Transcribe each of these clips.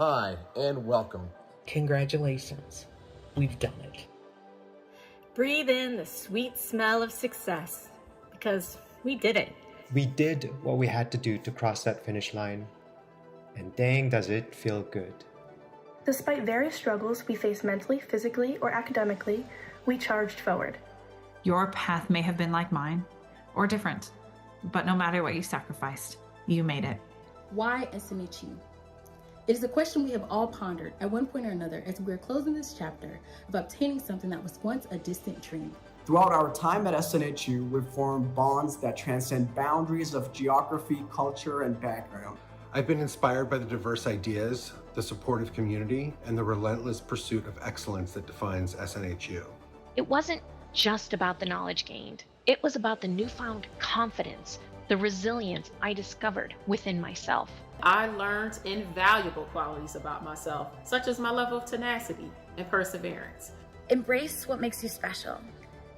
Hi, and welcome. Congratulations, we've done it. Breathe in the sweet smell of success, because we did it. We did what we had to do to cross that finish line, and dang does it feel good. Despite various struggles we faced mentally, physically, or academically, we charged forward. Your path may have been like mine, or different, but no matter what you sacrificed, you made it. Why SNHU? It is a question we have all pondered at one point or another as we're closing this chapter of obtaining something that was once a distant dream. Throughout our time at SNHU, we've formed bonds that transcend boundaries of geography, culture, and background. I've been inspired by the diverse ideas, the supportive community, and the relentless pursuit of excellence that defines SNHU. It wasn't just about the knowledge gained. It was about the newfound confidence, the resilience I discovered within myself. I learned invaluable qualities about myself, such as my level of tenacity and perseverance. Embrace what makes you special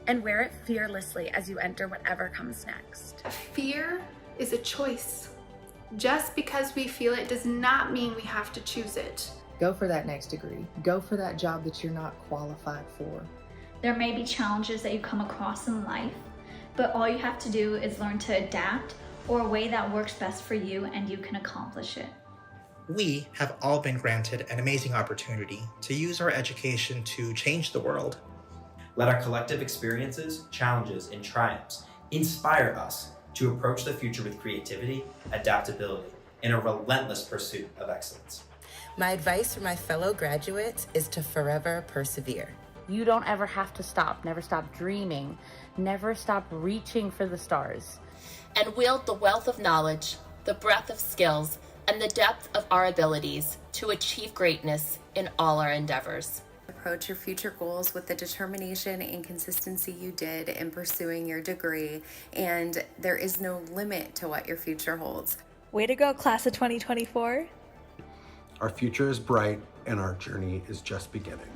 and wear it fearlessly as you enter whatever comes next. Fear is a choice. Just because we feel it does not mean we have to choose it. Go for that next degree. Go for that job that you're not qualified for. There may be challenges that you come across in life, but all you have to do is learn to adapt or a way that works best for you and you can accomplish it. We have all been granted an amazing opportunity to use our education to change the world. Let our collective experiences, challenges, and triumphs inspire us to approach the future with creativity, adaptability, and a relentless pursuit of excellence. My advice for my fellow graduates is to forever persevere. You don't ever have to stop. Never stop dreaming. Never stop reaching for the stars. And wield the wealth of knowledge, the breadth of skills, and the depth of our abilities to achieve greatness in all our endeavors. Approach your future goals with the determination and consistency you did in pursuing your degree, and there is no limit to what your future holds. Way to go, class of 2024. Our future is bright, and our journey is just beginning.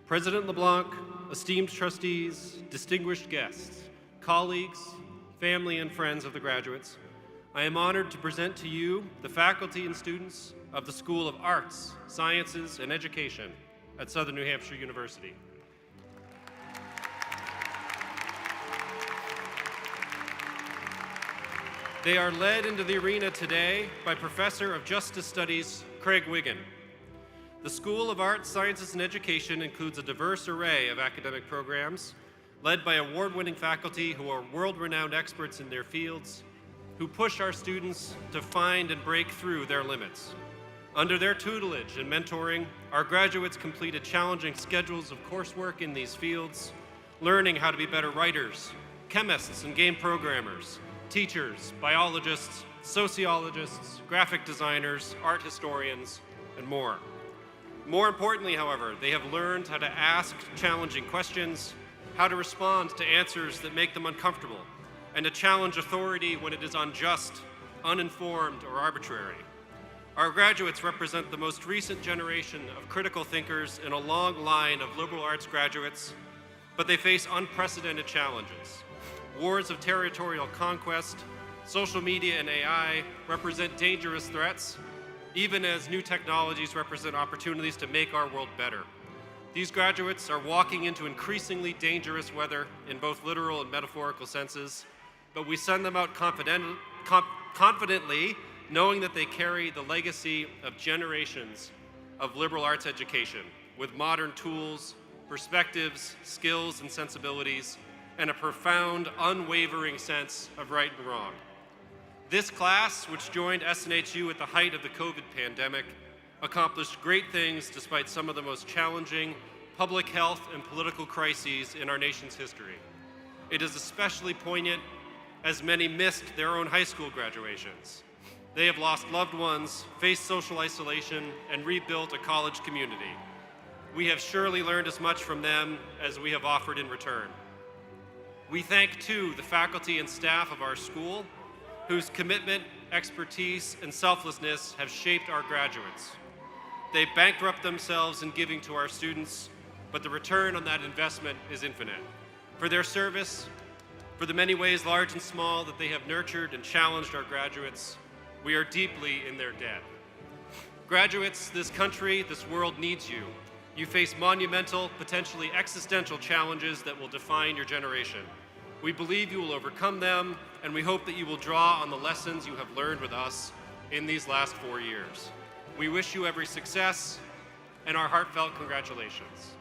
President LeBlanc, esteemed trustees, distinguished guests, colleagues, family, and friends of the graduates, I am honored to present to you the faculty and students of the School of Arts, Sciences, and Education at Southern New Hampshire University. They are led into the arena today by Professor of Justice Studies, Craig Wiggin. The School of Arts, Sciences, and Education includes a diverse array of academic programs led by award-winning faculty who are world-renowned experts in their fields, who push our students to find and break through their limits. Under their tutelage and mentoring, our graduates completed challenging schedules of coursework in these fields, learning how to be better writers, chemists and game programmers, teachers, biologists, sociologists, graphic designers, art historians, and more. More importantly, however, they have learned how to ask challenging questions, how to respond to answers that make them uncomfortable, and to challenge authority when it is unjust, uninformed, or arbitrary. Our graduates represent the most recent generation of critical thinkers in a long line of liberal arts graduates, but they face unprecedented challenges. Wars of territorial conquest, social media, and AI represent dangerous threats, even as new technologies represent opportunities to make our world better. These graduates are walking into increasingly dangerous weather in both literal and metaphorical senses, but we send them out confidently, knowing that they carry the legacy of generations of liberal arts education with modern tools, perspectives, skills, and sensibilities, and a profound, unwavering sense of right and wrong. This class, which joined SNHU at the height of the COVID pandemic, accomplished great things despite some of the most challenging public health and political crises in our nation's history. It is especially poignant as many missed their own high school graduations. They have lost loved ones, faced social isolation, and rebuilt a college community. We have surely learned as much from them as we have offered in return. We thank, too, the faculty and staff of our school, whose commitment, expertise, and selflessness have shaped our graduates. They bankrupt themselves in giving to our students, but the return on that investment is infinite. For their service, for the many ways, large and small, that they have nurtured and challenged our graduates, we are deeply in their debt. Graduates, this country, this world needs you. You face monumental, potentially existential challenges that will define your generation. We believe you will overcome them, and we hope that you will draw on the lessons you have learned with us in these last 4 years. We wish you every success and our heartfelt congratulations.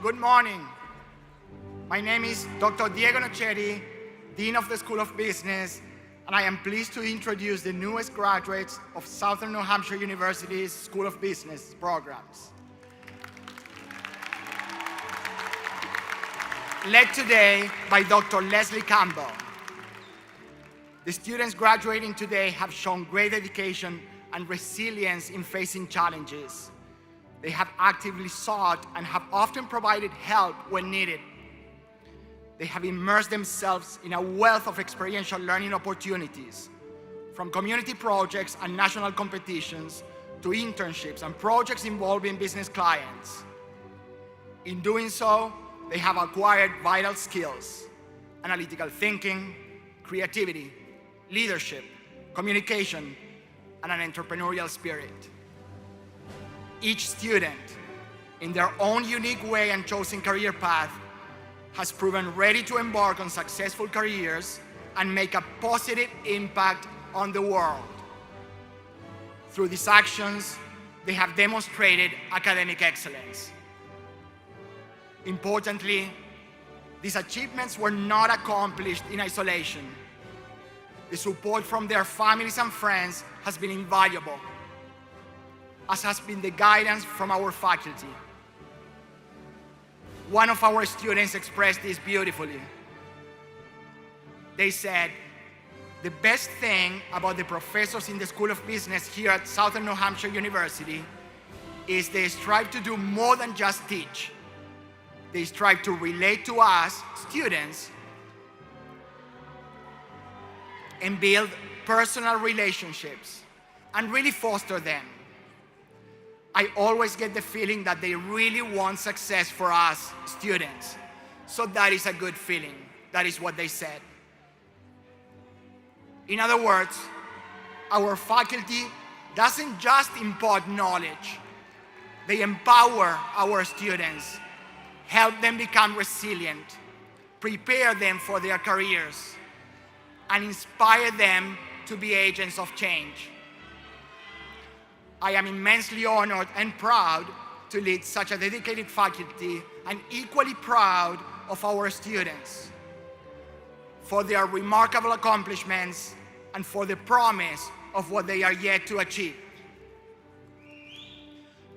Good morning. My name is Dr. Diego Nochetti, Dean of the School of Business, and I am pleased to introduce the newest graduates of Southern New Hampshire University's School of Business programs. Led today by Dr. Leslie Campbell. The students graduating today have shown great dedication and resilience in facing challenges. They have actively sought and have often provided help when needed. They have immersed themselves in a wealth of experiential learning opportunities, from community projects and national competitions to internships and projects involving business clients. In doing so, they have acquired vital skills: analytical thinking, creativity, leadership, communication, and an entrepreneurial spirit. Each student, in their own unique way and chosen career path, has proven ready to embark on successful careers and make a positive impact on the world. Through these actions, they have demonstrated academic excellence. Importantly, these achievements were not accomplished in isolation. The support from their families and friends has been invaluable, as has been the guidance from our faculty. One of our students expressed this beautifully. They said, "The best thing about the professors in the School of Business here at Southern New Hampshire University is they strive to do more than just teach. They strive to relate to us, students, and build personal relationships and really foster them. I always get the feeling that they really want success for us, students. So that is a good feeling." That is what they said. In other words, our faculty doesn't just impart knowledge. They empower our students, help them become resilient, prepare them for their careers, and inspire them to be agents of change. I am immensely honored and proud to lead such a dedicated faculty, and equally proud of our students for their remarkable accomplishments and for the promise of what they are yet to achieve.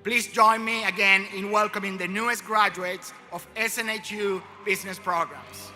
Please join me again in welcoming the newest graduates of SNHU business programs.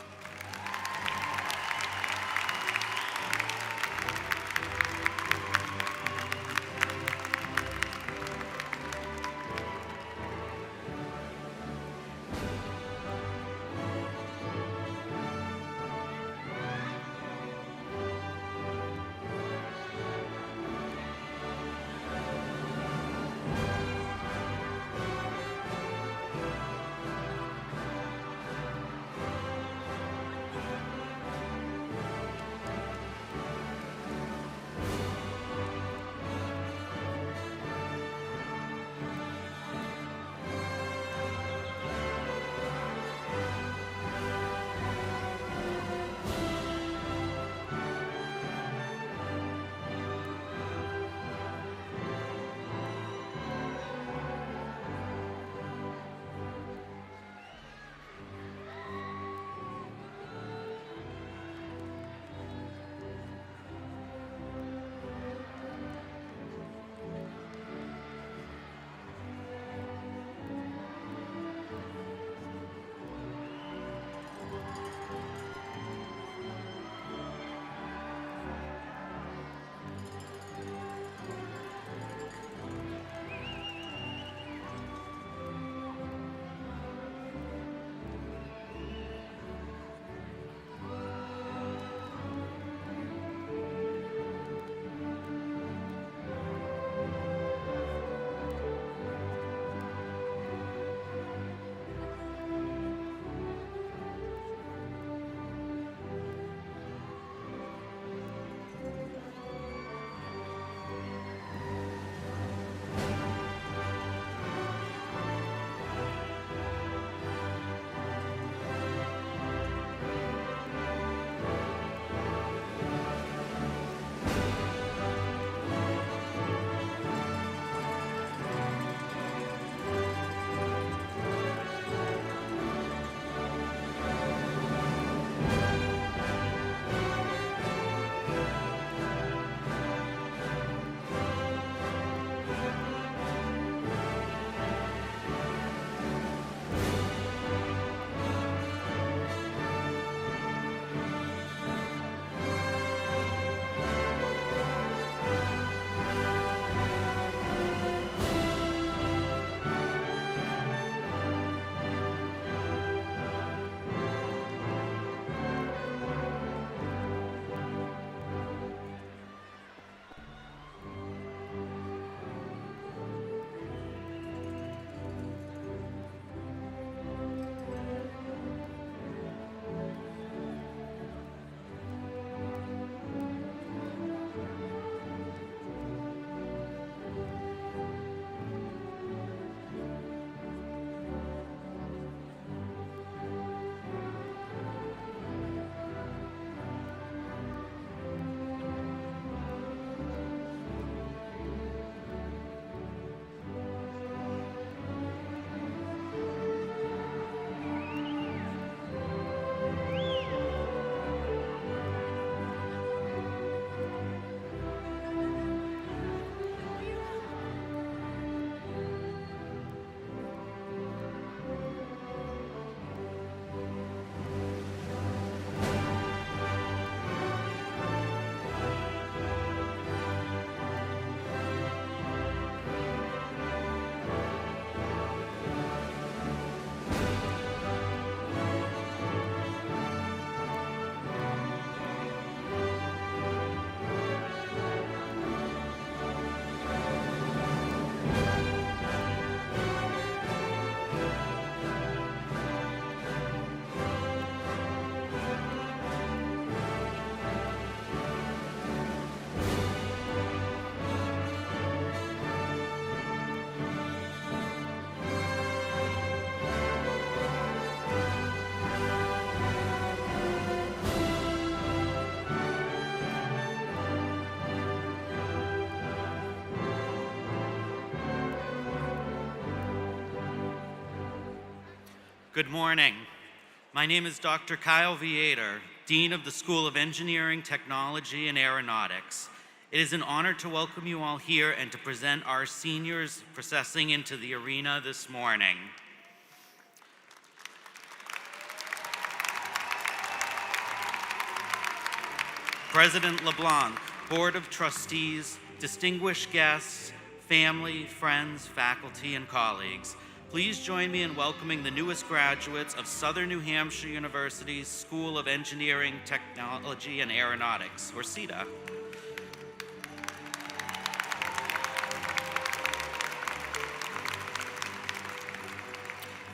Good morning. My name is Dr. Kyle Viator, Dean of the School of Engineering, Technology, and Aeronautics. It is an honor to welcome you all here and to present our seniors processing into the arena this morning. President LeBlanc, Board of Trustees, distinguished guests, family, friends, faculty, and colleagues, please join me in welcoming the newest graduates of Southern New Hampshire University's School of Engineering, Technology, and Aeronautics, or CETA.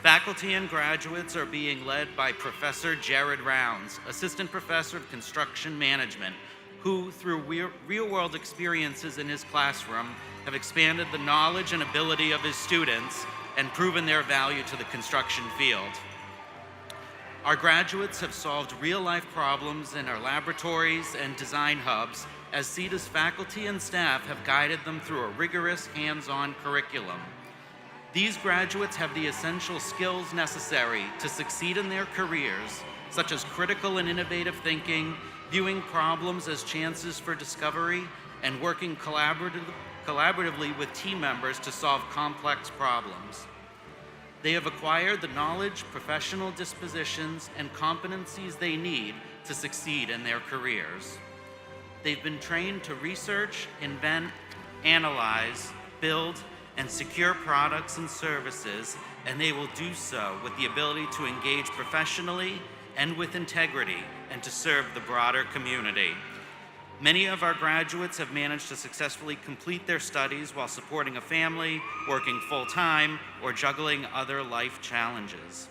Faculty and graduates are being led by Professor Jared Rounds, Assistant Professor of Construction Management, who, through real-world experiences in his classroom, have expanded the knowledge and ability of his students and proven their value to the construction field. Our graduates have solved real-life problems in our laboratories and design hubs as CETA's faculty and staff have guided them through a rigorous hands-on curriculum. These graduates have the essential skills necessary to succeed in their careers, such as critical and innovative thinking, viewing problems as chances for discovery, and working collaboratively with team members to solve complex problems. They have acquired the knowledge, professional dispositions, and competencies they need to succeed in their careers. They've been trained to research, invent, analyze, build, and secure products and services, and they will do so with the ability to engage professionally and with integrity and to serve the broader community. Many of our graduates have managed to successfully complete their studies while supporting a family, working full-time, or juggling other life challenges.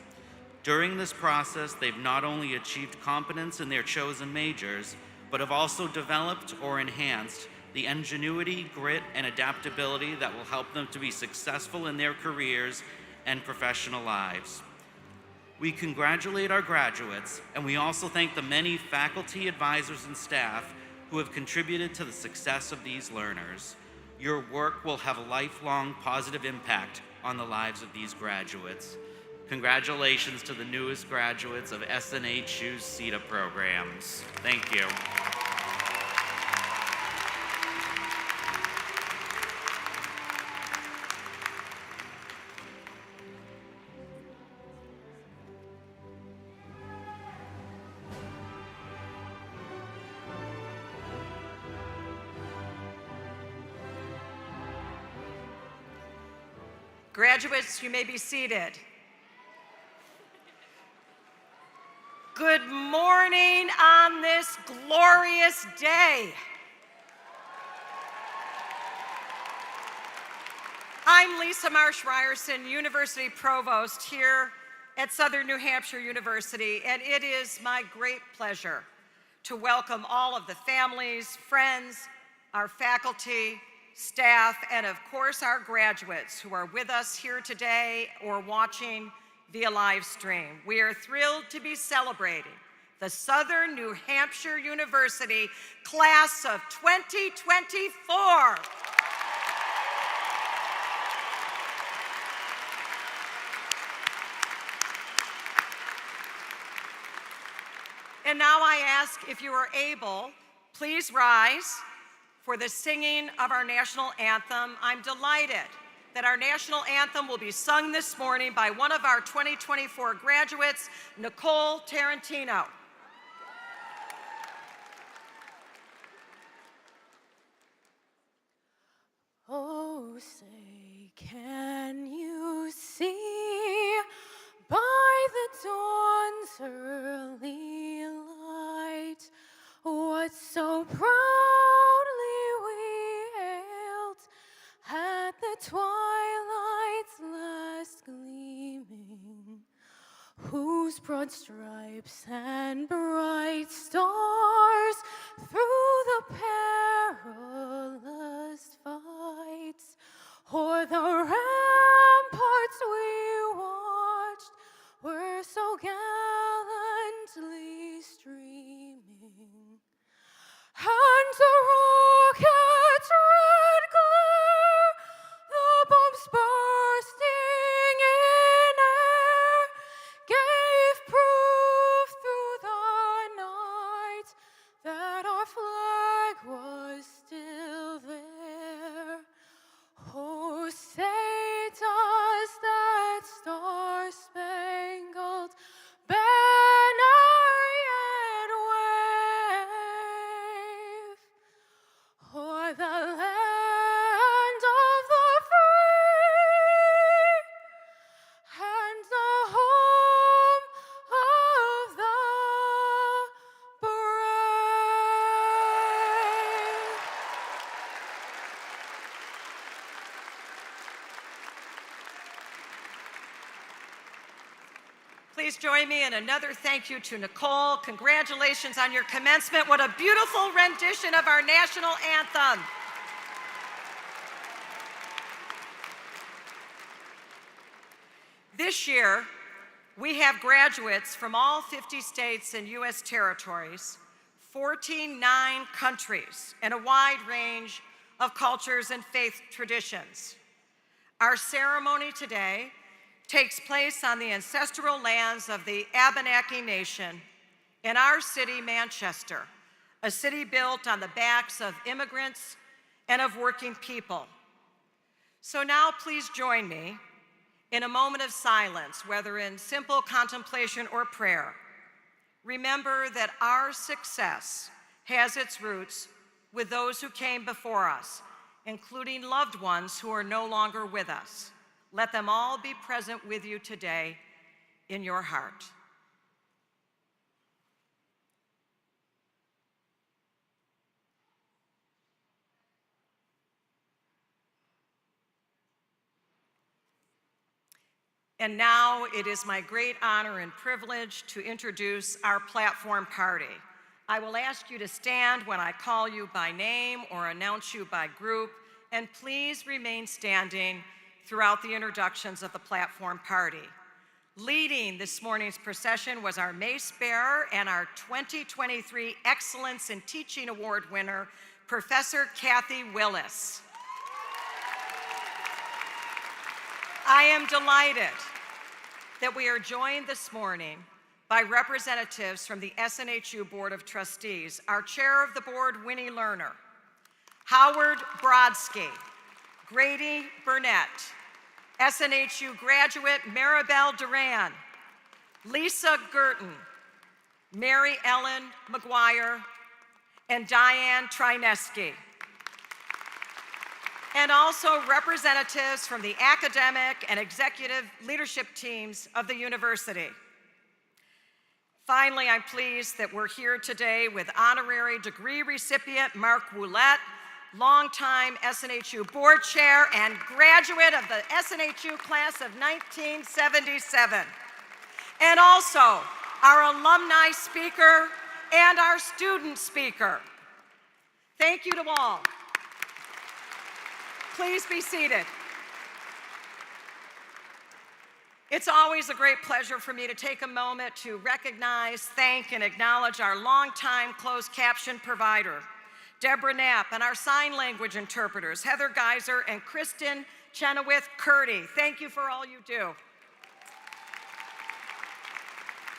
During this process, they've not only achieved competence in their chosen majors, but have also developed or enhanced the ingenuity, grit, and adaptability that will help them to be successful in their careers and professional lives. We congratulate our graduates, and we also thank the many faculty, advisors, and staff who have contributed to the success of these learners. Your work will have a lifelong positive impact on the lives of these graduates. Congratulations to the newest graduates of SNHU's CETA programs. Thank you. Graduates, you may be seated. Good morning on this glorious day. I'm Lisa Marsh Ryerson, University Provost here at Southern New Hampshire University, and it is my great pleasure to welcome all of the families, friends, our faculty, staff, and of course our graduates who are with us here today or watching via live stream. We are thrilled to be celebrating the Southern New Hampshire University class of 2024. And now I ask, if you are able, please rise for the singing of our national anthem. I'm delighted that our national anthem will be sung this morning by one of our 2024 graduates, Nicole Tarantino. Oh, say, can you see by the dawn's early light what so proudly we hailed at the twilight's last gleaming, whose broad stripes and bright stars through the perilous fights o'er the ramparts we watched were so gallantly streaming. And the rocket's red glare, the bombs bursting in air, Please join me in another thank you to Nicole. Congratulations on your commencement. What a beautiful rendition of our national anthem. This year, we have graduates from all 50 states and U.S. territories, 49 countries, and a wide range of cultures and faith traditions. Our ceremony today takes place on the ancestral lands of the Abenaki Nation in our city, Manchester, a city built on the backs of immigrants and of working people. So now please join me in a moment of silence, whether in simple contemplation or prayer. Remember that our success has its roots with those who came before us, including loved ones who are no longer with us. Let them all be present with you today in your heart. And now it is my great honor and privilege to introduce our platform party. I will ask you to stand when I call you by name or announce you by group, and please remain standing throughout the introductions of the platform party. Leading this morning's procession was our mace bearer and our 2023 Excellence in Teaching Award winner, Professor Kathy Willis. I am delighted that we are joined this morning by representatives from the SNHU Board of Trustees, our Chair of the Board, Winnie Lerner, Howard Brodsky, Grady Burnett, SNHU graduate Maribel Duran, Lisa Girton, Mary Ellen McGuire, and Diane Trineski. And also representatives from the academic and executive leadership teams of the university. Finally, I'm pleased that we're here today with honorary degree recipient Mark Woulette, longtime SNHU board chair and graduate of the SNHU class of 1977. And also our alumni speaker and our student speaker. Thank you to all. Please be seated. It's always a great pleasure for me to take a moment to recognize, thank, and acknowledge our longtime closed caption provider, Deborah Knapp, and our sign language interpreters, Heather Geiser and Kristen Chenoweth-Curdy. Thank you for all you do.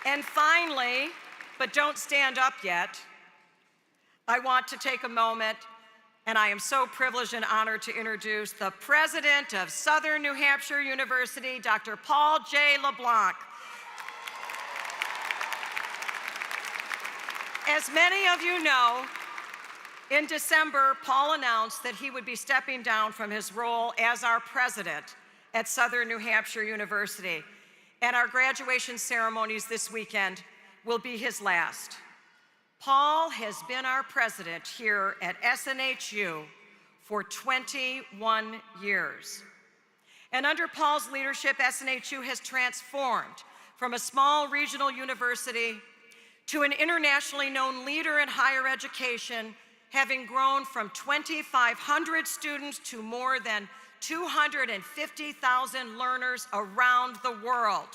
And finally, but don't stand up yet, I want to take a moment, and I am so privileged and honored to introduce the president of Southern New Hampshire University, Dr. Paul J. LeBlanc. As many of you know, in December, Paul announced that he would be stepping down from his role as our president at Southern New Hampshire University, and our graduation ceremonies this weekend will be his last. Paul has been our president here at SNHU for 21 years. And under Paul's leadership, SNHU has transformed from a small regional university to an internationally known leader in higher education, having grown from 2,500 students to more than 250,000 learners around the world.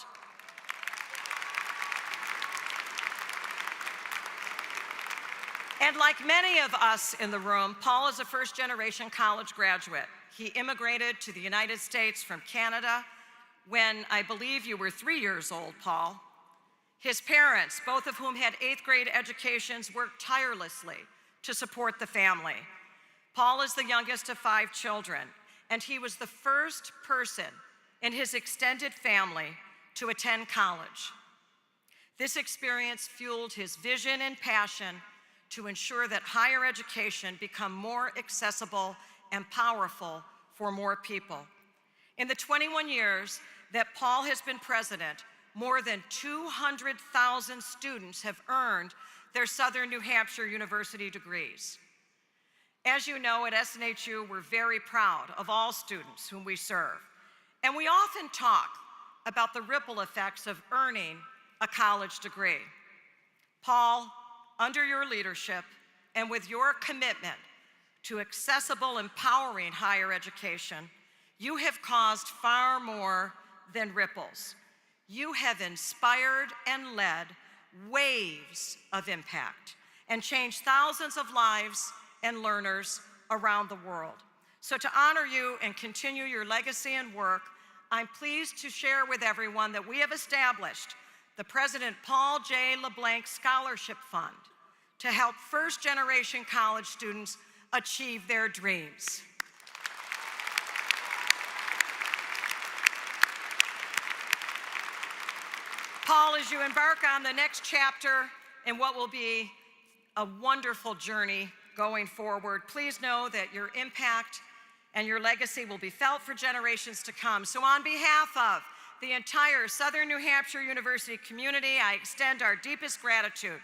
And like many of us in the room, Paul is a first-generation college graduate. He immigrated to the United States from Canada when I believe you were 3 years old, Paul. His parents, both of whom had 8th grade educations, worked tirelessly to support the family. Paul is the youngest of 5 children, and he was the first person in his extended family to attend college. This experience fueled his vision and passion to ensure that higher education become more accessible and powerful for more people. In the 21 years that Paul has been president, more than 200,000 students have earned their Southern New Hampshire University degrees. As you know, at SNHU, we're very proud of all students whom we serve. And we often talk about the ripple effects of earning a college degree. Paul, under your leadership and with your commitment to accessible, empowering higher education, you have caused far more than ripples. You have inspired and led waves of impact and changed thousands of lives and learners around the world. So to honor you and continue your legacy and work, I'm pleased to share with everyone that we have established the President Paul J. LeBlanc Scholarship Fund to help first-generation college students achieve their dreams. Paul, as you embark on the next chapter in what will be a wonderful journey going forward, please know that your impact and your legacy will be felt for generations to come. So on behalf of the entire Southern New Hampshire University community, I extend our deepest gratitude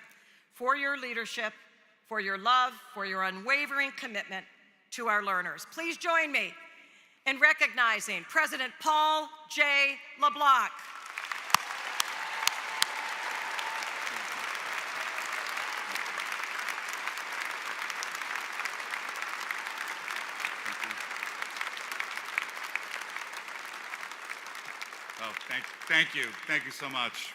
for your leadership, for your love, for your unwavering commitment to our learners. Please join me in recognizing President Paul J. LeBlanc. Thank you so much.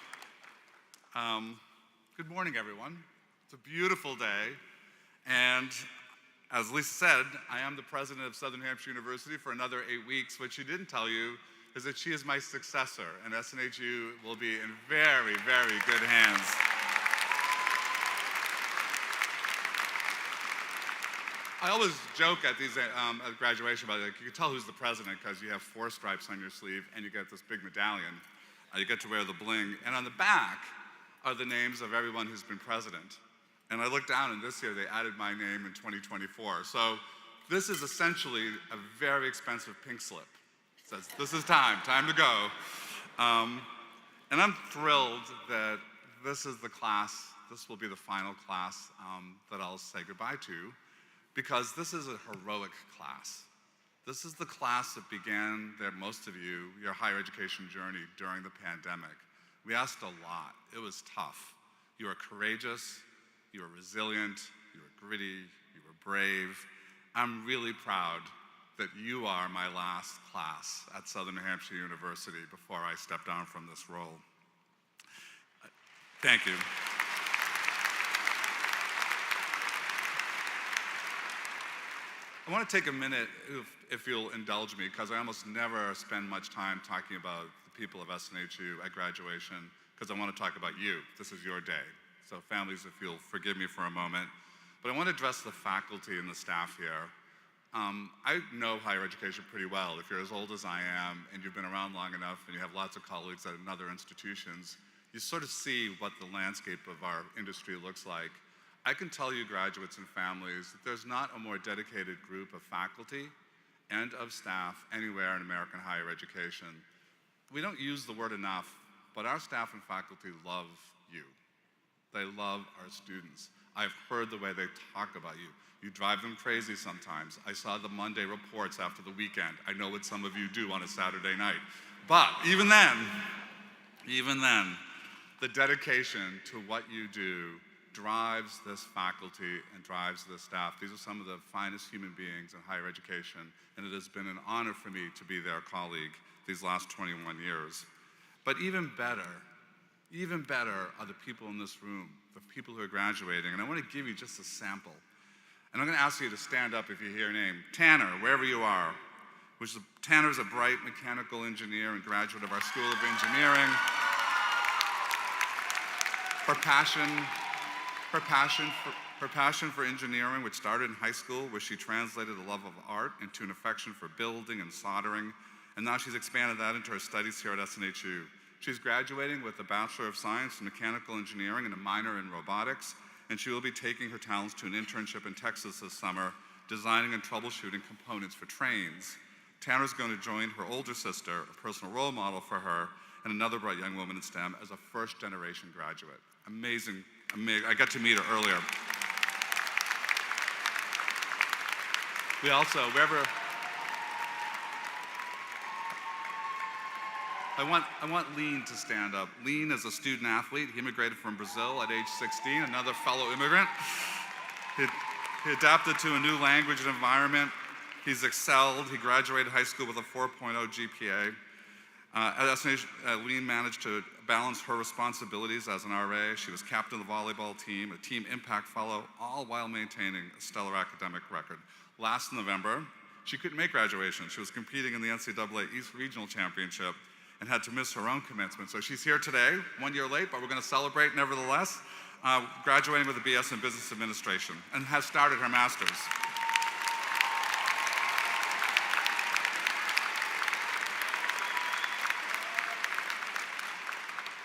Good morning, everyone. It's a beautiful day, and as Lisa said, I am the president of Southern New Hampshire University for another 8 weeks. What she didn't tell you is that she is my successor, and SNHU will be in very, very good hands. I always joke at these at graduation about it, like, you can tell who's the president because you have 4 stripes on your sleeve and you get this big medallion. You get to wear the bling. And on the back are the names of everyone who's been president. And I looked down, and this year they added my name in 2024. So this is essentially a very expensive pink slip. It says, this is time to go. And I'm thrilled that this is the class, this will be the final class that I'll say goodbye to, because this is a heroic class. This is the class that began most of you, your higher education journey during the pandemic. We asked a lot. It was tough. You were courageous, you were resilient, you were gritty, you were brave. I'm really proud that you are my last class at Southern New Hampshire University before I step down from this role. Thank you. I want to take a minute, if you'll indulge me, because I almost never spend much time talking about the people of SNHU at graduation, because I want to talk about you. This is your day. So families, if you'll forgive me for a moment. But I want to address the faculty and the staff here. I know higher education pretty well. If you're as old as I am, and you've been around long enough, and you have lots of colleagues at other institutions, you sort of see what the landscape of our industry looks like. I can tell you, graduates and families, that there's not a more dedicated group of faculty and of staff anywhere in American higher education. We don't use the word enough, but our staff and faculty love you. They love our students. I've heard the way they talk about you. You drive them crazy sometimes. I saw the Monday reports after the weekend. I know what some of you do on a Saturday night. But even then, the dedication to what you do drives this faculty and drives this staff. These are some of the finest human beings in higher education, and it has been an honor for me to be their colleague these last 21 years. But even better are the people in this room, the people who are graduating, and I want to give you just a sample. And I'm going to ask you to stand up if you hear your name. Tanner, wherever you are. Tanner's a bright mechanical engineer and graduate of our School of Engineering. Her passion for engineering, which started in high school, where she translated a love of art into an affection for building and soldering, and now she's expanded that into her studies here at SNHU. She's graduating with a Bachelor of Science in Mechanical Engineering and a minor in robotics, and she will be taking her talents to an internship in Texas this summer, designing and troubleshooting components for trains. Tanner's going to join her older sister, a personal role model for her, and another bright young woman in STEM as a first-generation graduate. Amazing. I got to meet her earlier. I want Lean to stand up. Lean is a student athlete. He immigrated from Brazil at age 16, another fellow immigrant. He adapted to a new language and environment. He's excelled. He graduated high school with a 4.0 GPA. At SNH, Lean managed to balance her responsibilities as an RA. She was captain of the volleyball team, a team impact fellow, all while maintaining a stellar academic record. Last November, she couldn't make graduation. She was competing in the NCAA East Regional Championship and had to miss her own commencement. So she's here today, 1 year late, but we're going to celebrate nevertheless, graduating with a BS in Business Administration and has started her master's.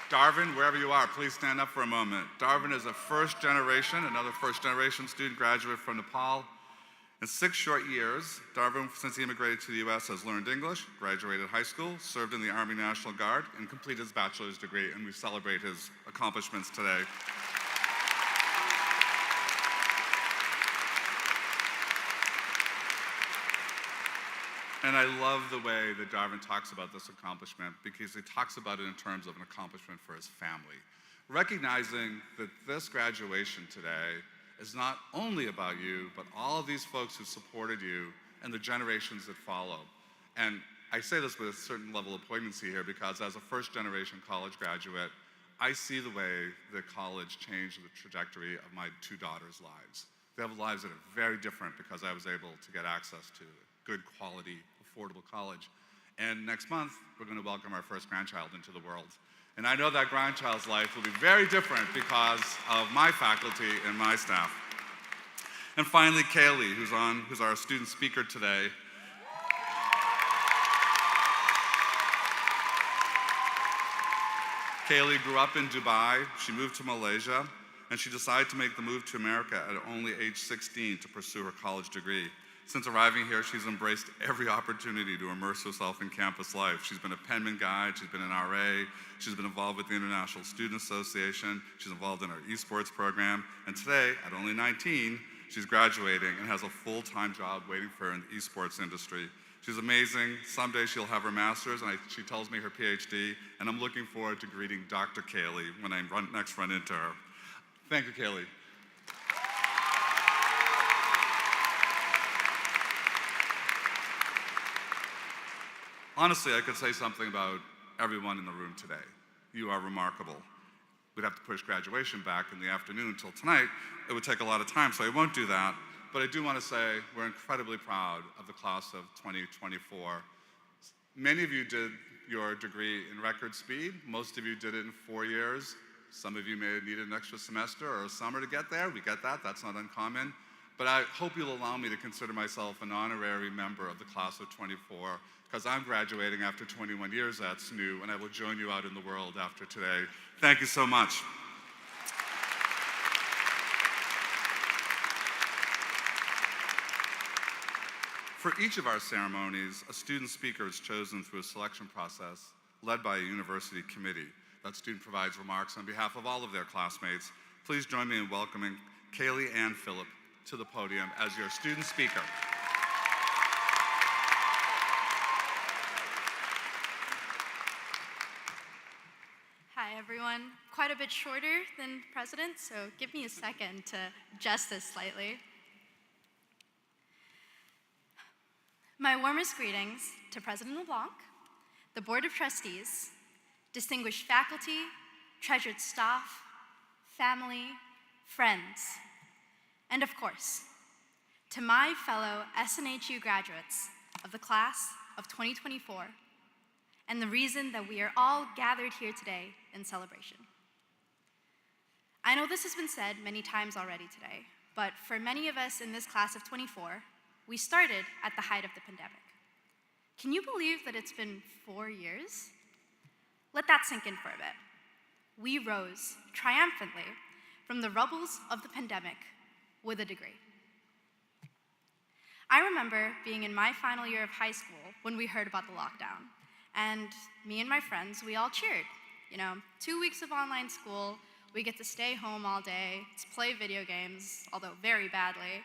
Darvin, wherever you are, please stand up for a moment. Darvin is another first-generation student graduate from Nepal. In 6 short years, Darvin, since he immigrated to the US, has learned English, graduated high school, served in the Army National Guard, and completed his bachelor's degree, and we celebrate his accomplishments today. And I love the way that Darvin talks about this accomplishment because he talks about it in terms of an accomplishment for his family. Recognizing that this graduation today is not only about you, but all of these folks who supported you and the generations that follow. And I say this with a certain level of poignancy here because as a first-generation college graduate, I see the way that college changed the trajectory of my 2 daughters' lives. They have lives that are very different because I was able to get access to good quality, affordable college. And next month, we're going to welcome our first grandchild into the world. And I know that grandchild's life will be very different because of my faculty and my staff. And finally, Kayleigh, who's our student speaker today. Kayleigh grew up in Dubai. She moved to Malaysia, and she decided to make the move to America at only age 16 to pursue her college degree. Since arriving here, she's embraced every opportunity to immerse herself in campus life. She's been a penman guide, she's been an RA, she's been involved with the International Student Association, she's involved in our esports program, and today, at only 19, she's graduating and has a full-time job waiting for her in the esports industry. She's amazing. Someday she'll have her master's, and she tells me her PhD, and I'm looking forward to greeting Dr. Kayleigh when I next run into her. Thank you, Kayleigh. Honestly, I could say something about everyone in the room today. You are remarkable. We'd have to push graduation back in the afternoon until tonight. It would take a lot of time, so I won't do that. But I do want to say we're incredibly proud of the class of 2024. Many of you did your degree in record speed. Most of you did it in 4 years. Some of you may have needed an extra semester or a summer to get there. We get that. That's not uncommon. But I hope you'll allow me to consider myself an honorary member of the class of 24 because I'm graduating after 21 years at SNU, and I will join you out in the world after today. Thank you so much. For each of our ceremonies, a student speaker is chosen through a selection process led by a university committee. That student provides remarks on behalf of all of their classmates. Please join me in welcoming Kayleigh An Philip to the podium as your student speaker. Hi, everyone. Quite a bit shorter than President, so give me a second to adjust this slightly. My warmest greetings to President LeBlanc, the Board of Trustees, distinguished faculty, treasured staff, family, friends, and of course, to my fellow SNHU graduates of the class of 2024, and the reason that we are all gathered here today in celebration. I know this has been said many times already today, but for many of us in this class of 24, we started at the height of the pandemic. Can you believe that it's been 4 years? Let that sink in for a bit. We rose triumphantly from the rubbles of the pandemic with a degree. I remember being in my final year of high school when we heard about the lockdown, and me and my friends, we all cheered. 2 weeks of online school, we get to stay home all day, to play video games, although very badly,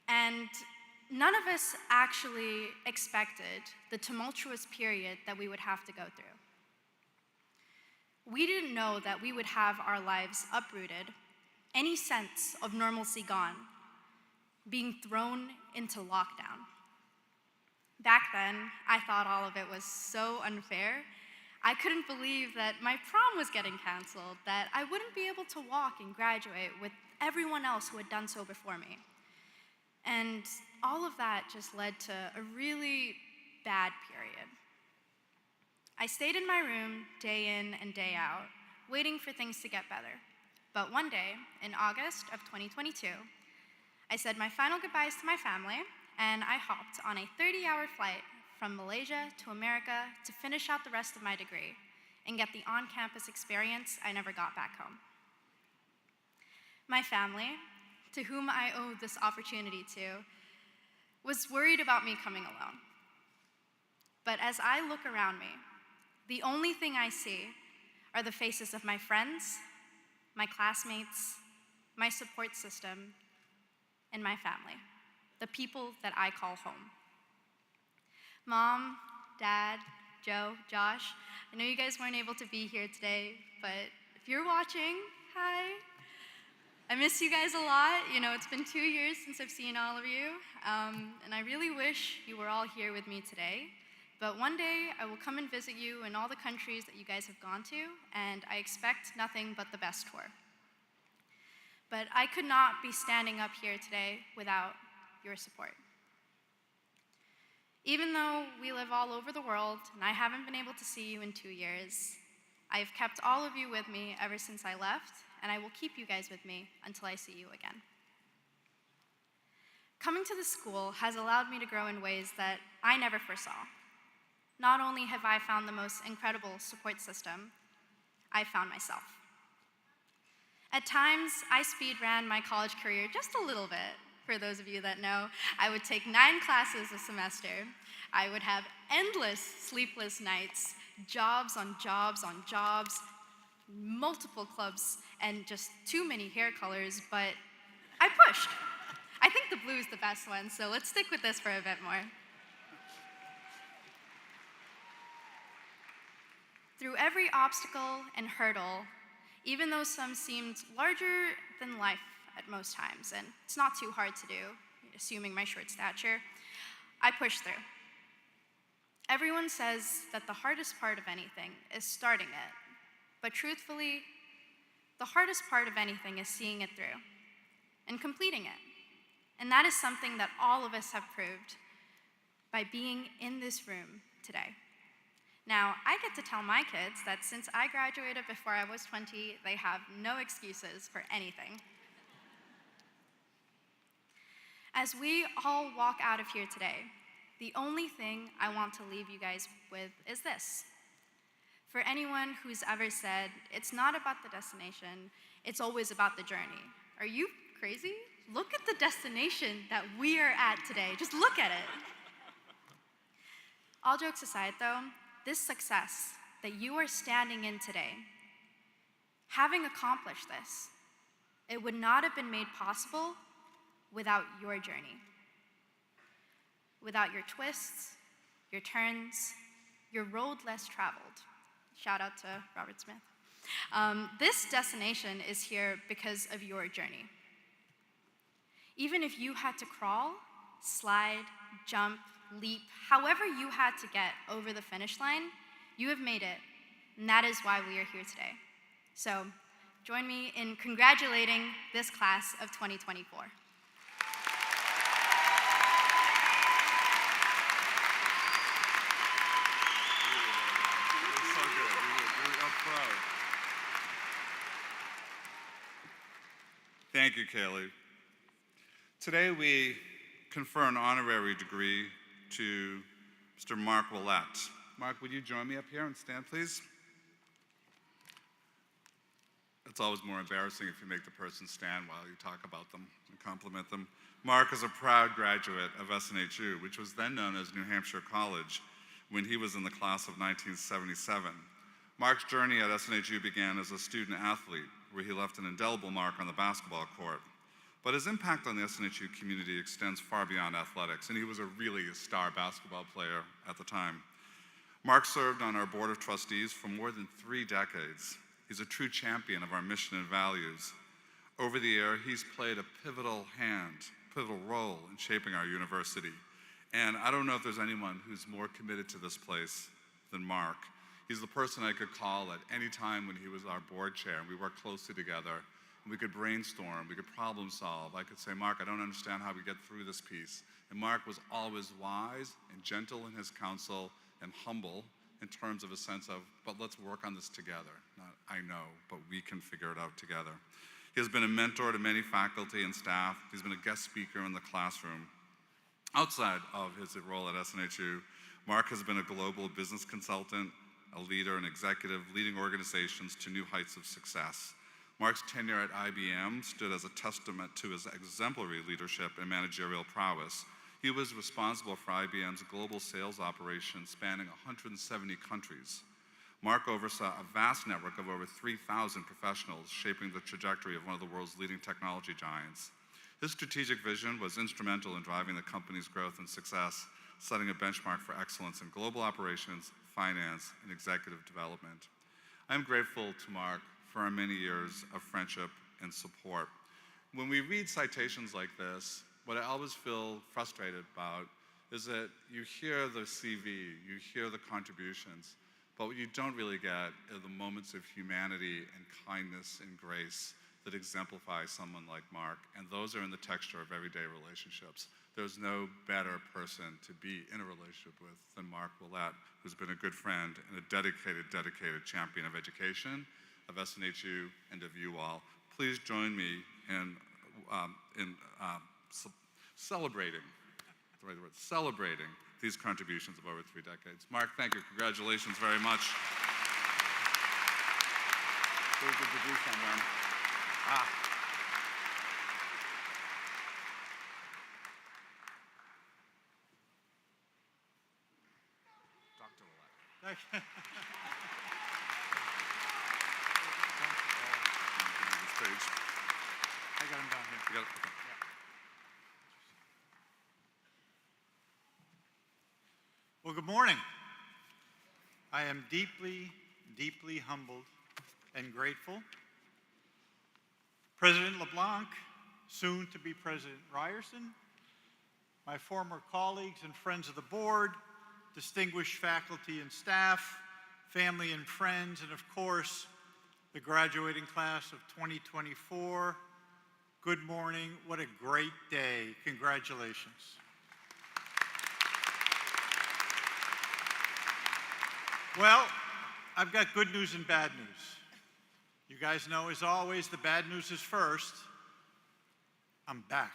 and none of us actually expected the tumultuous period that we would have to go through. We didn't know that we would have our lives uprooted, any sense of normalcy gone, being thrown into lockdown. Back then, I thought all of it was so unfair. I couldn't believe that my prom was getting canceled, that I wouldn't be able to walk and graduate with everyone else who had done so before me. And all of that just led to a really bad period. I stayed in my room day in and day out, waiting for things to get better. But one day, in August of 2022, I said my final goodbyes to my family, and I hopped on a 30-hour flight from Malaysia to America to finish out the rest of my degree and get the on-campus experience I never got back home. My family, to whom I owed this opportunity to, was worried about me coming alone. But as I look around me, the only thing I see are the faces of my friends, my classmates, my support system, and my family, the people that I call home. Mom, Dad, Joe, Josh, I know you guys weren't able to be here today, but if you're watching, hi. I miss you guys a lot. You know, it's been 2 years since I've seen all of you, and I really wish you were all here with me today. But one day, I will come and visit you in all the countries that you guys have gone to, and I expect nothing but the best tour. But I could not be standing up here today without your support. Even though we live all over the world, and I haven't been able to see you in 2 years, I have kept all of you with me ever since I left, and I will keep you guys with me until I see you again. Coming to the school has allowed me to grow in ways that I never foresaw. Not only have I found the most incredible support system, I found myself. At times, I speed ran my college career just a little bit. For those of you that know, I would take 9 classes a semester. I would have endless sleepless nights, jobs on jobs on jobs, multiple clubs, and just too many hair colors, but I pushed. I think the blue is the best one, so let's stick with this for a bit more. Through every obstacle and hurdle, even though some seemed larger than life at most times, and it's not too hard to do, assuming my short stature, I pushed through. Everyone says that the hardest part of anything is starting it, but truthfully, the hardest part of anything is seeing it through and completing it. And that is something that all of us have proved by being in this room today. Now, I get to tell my kids that since I graduated before I was 20, they have no excuses for anything. As we all walk out of here today, the only thing I want to leave you guys with is this. For anyone who's ever said, it's not about the destination, it's always about the journey. Are you crazy? Look at the destination that we are at today. Just look at it. All jokes aside though, this success that you are standing in today, having accomplished this, it would not have been made possible without your journey. Without your twists, your turns, your road less traveled. Shout out to Robert Smith. This destination is here because of your journey. Even if you had to crawl, slide, jump, leap, however you had to get over the finish line, you have made it, and that is why we are here today. So join me in congratulating this class of 2024. Thank you, Kayleigh. Today we confer an honorary degree to Mr. Mark Willett. Mark, would you join me up here and stand, please? It's always more embarrassing if you make the person stand while you talk about them and compliment them. Mark is a proud graduate of SNHU, which was then known as New Hampshire College, when he was in the class of 1977. Mark's journey at SNHU began as a student athlete, where he left an indelible mark on the basketball court. But his impact on the SNHU community extends far beyond athletics, and he was a really star basketball player at the time. Mark served on our board of trustees for more than 3 decades. He's a true champion of our mission and values. Over the year, he's played a pivotal role in shaping our university. And I don't know if there's anyone who's more committed to this place than Mark. He's the person I could call at any time when he was our board chair, and we worked closely together. And we could brainstorm, we could problem solve. I could say, Mark, I don't understand how we get through this piece. And Mark was always wise and gentle in his counsel and humble in terms of a sense of, but let's work on this together. Not I know, but we can figure it out together. He has been a mentor to many faculty and staff. He's been a guest speaker in the classroom. Outside of his role at SNHU, Mark has been a global business consultant, a leader and executive, leading organizations to new heights of success. Mark's tenure at IBM stood as a testament to his exemplary leadership and managerial prowess. He was responsible for IBM's global sales operations spanning 170 countries. Mark oversaw a vast network of over 3,000 professionals, shaping the trajectory of one of the world's leading technology giants. His strategic vision was instrumental in driving the company's growth and success, setting a benchmark for excellence in global operations, finance, and executive development. I'm grateful to Mark for our many years of friendship and support. When we read citations like this, what I always feel frustrated about is that you hear the CV, you hear the contributions, but what you don't really get are the moments of humanity and kindness and grace that exemplify someone like Mark, and those are in the texture of everyday relationships. There's no better person to be in a relationship with than Mark Willett, who's been a good friend and a dedicated champion of education, of SNHU, and of you all. Please join me in celebrating these contributions of over 3 decades. Mark, thank you. Congratulations very much. Very good to do someone. Dr. Willett. Thank you. I got him down here. You got it? Okay. Well, good morning. I am deeply, deeply humbled and grateful. President LeBlanc, soon to be President Ryerson, my former colleagues and friends of the board, distinguished faculty and staff, family and friends, and of course, the graduating class of 2024. Good morning. What a great day. Congratulations. Well, I've got good news and bad news. You guys know, as always, the bad news is first. I'm back.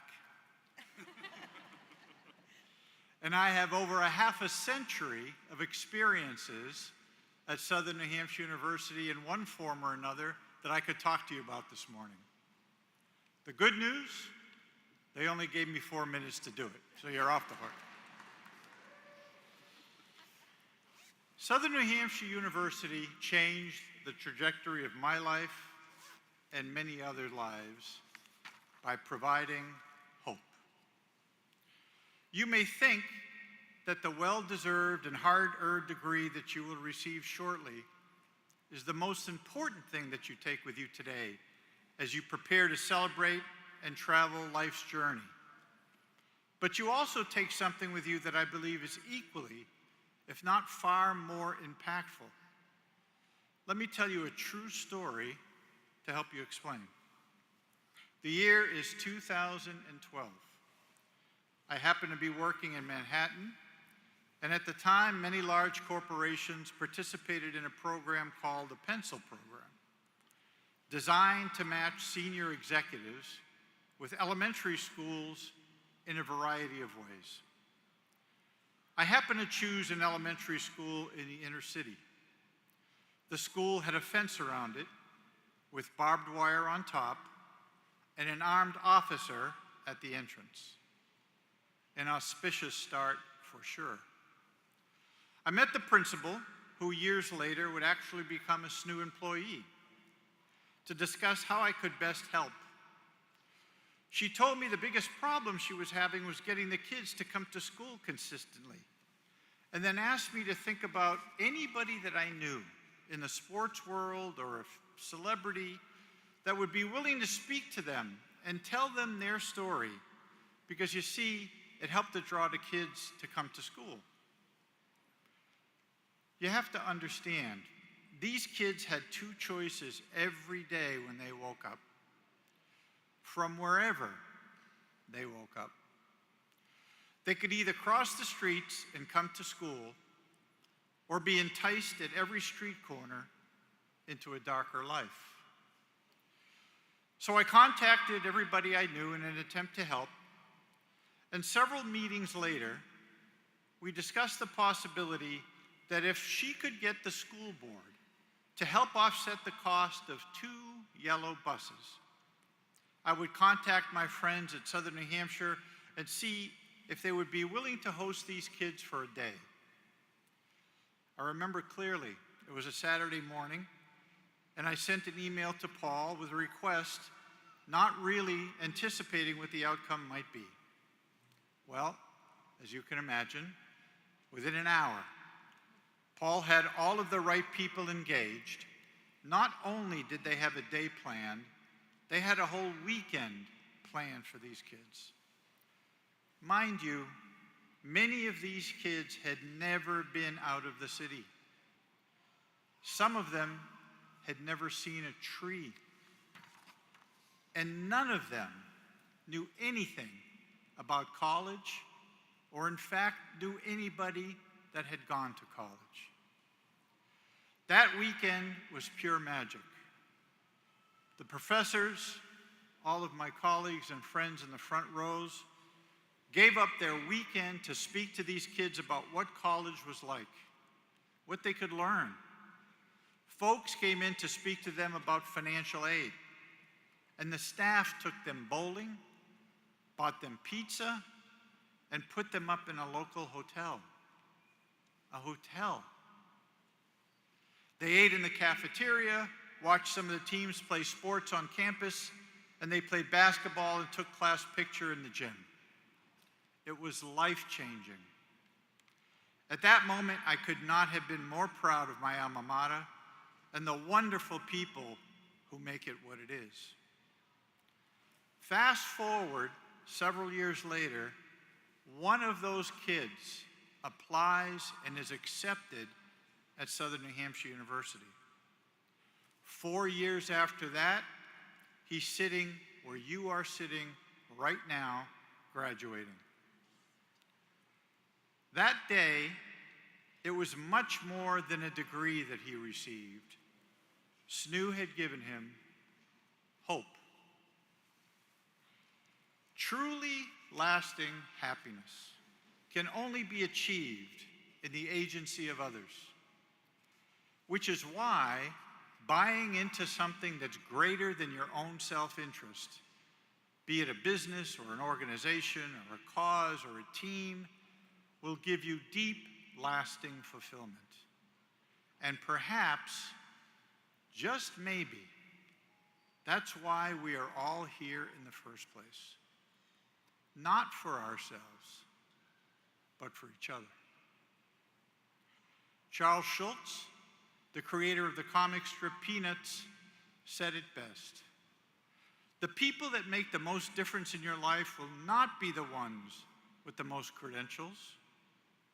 And I have over a half a century of experiences at Southern New Hampshire University in one form or another that I could talk to you about this morning. The good news, they only gave me 4 minutes to do it, so you're off the hook. Southern New Hampshire University changed the trajectory of my life and many other lives by providing hope. You may think that the well-deserved and hard-earned degree that you will receive shortly is the most important thing that you take with you today as you prepare to celebrate and travel life's journey. But you also take something with you that I believe is equally, if not far more impactful. Let me tell you a true story to help you explain. The year is 2012. I happen to be working in Manhattan, and at the time, many large corporations participated in a program called the Pencil Program, designed to match senior executives with elementary schools in a variety of ways. I happened to choose an elementary school in the inner city. The school had a fence around it with barbed wire on top and an armed officer at the entrance. An auspicious start for sure. I met the principal, who years later would actually become a SNU employee, to discuss how I could best help. She told me the biggest problem she was having was getting the kids to come to school consistently. and then asked me to think about anybody that I knew in the sports world or a celebrity that would be willing to speak to them and tell them their story, because you see, it helped to draw the kids to come to school. You have to understand, these kids had two choices every day when they woke up, from wherever they woke up. They could either cross the streets and come to school, or be enticed at every street corner into a darker life. So I contacted everybody I knew in an attempt to help, and several meetings later, we discussed the possibility that if she could get the school board to help offset the cost of 2 yellow buses, I would contact my friends at Southern New Hampshire and see if they would be willing to host these kids for a day. I remember clearly, it was a Saturday morning, and I sent an email to Paul with a request, not really anticipating what the outcome might be. Well, as you can imagine, within an hour, Paul had all of the right people engaged. Not only did they have a day planned, they had a whole weekend planned for these kids. Mind you, many of these kids had never been out of the city. Some of them had never seen a tree. And none of them knew anything about college, or in fact knew anybody that had gone to college. That weekend was pure magic. The professors, all of my colleagues and friends in the front rows, gave up their weekend to speak to these kids about what college was like, what they could learn. Folks came in to speak to them about financial aid, and the staff took them bowling, bought them pizza, and put them up in a local hotel. A hotel. They ate in the cafeteria, watched some of the teams play sports on campus, and they played basketball and took class picture in the gym. It was life-changing. At that moment, I could not have been more proud of my alma mater and the wonderful people who make it what it is. Fast forward several years later, one of those kids applies and is accepted at Southern New Hampshire University. 4 years after that, he's sitting where you are sitting right now, graduating. That day, it was much more than a degree that he received. SNU had given him hope. Truly lasting happiness can only be achieved in the agency of others, which is why buying into something that's greater than your own self-interest, be it a business or an organization or a cause or a team, will give you deep, lasting fulfillment. And perhaps, just maybe, that's why we are all here in the first place. Not for ourselves, but for each other. Charles Schulz, the creator of the comic strip Peanuts, said it best. The people that make the most difference in your life will not be the ones with the most credentials,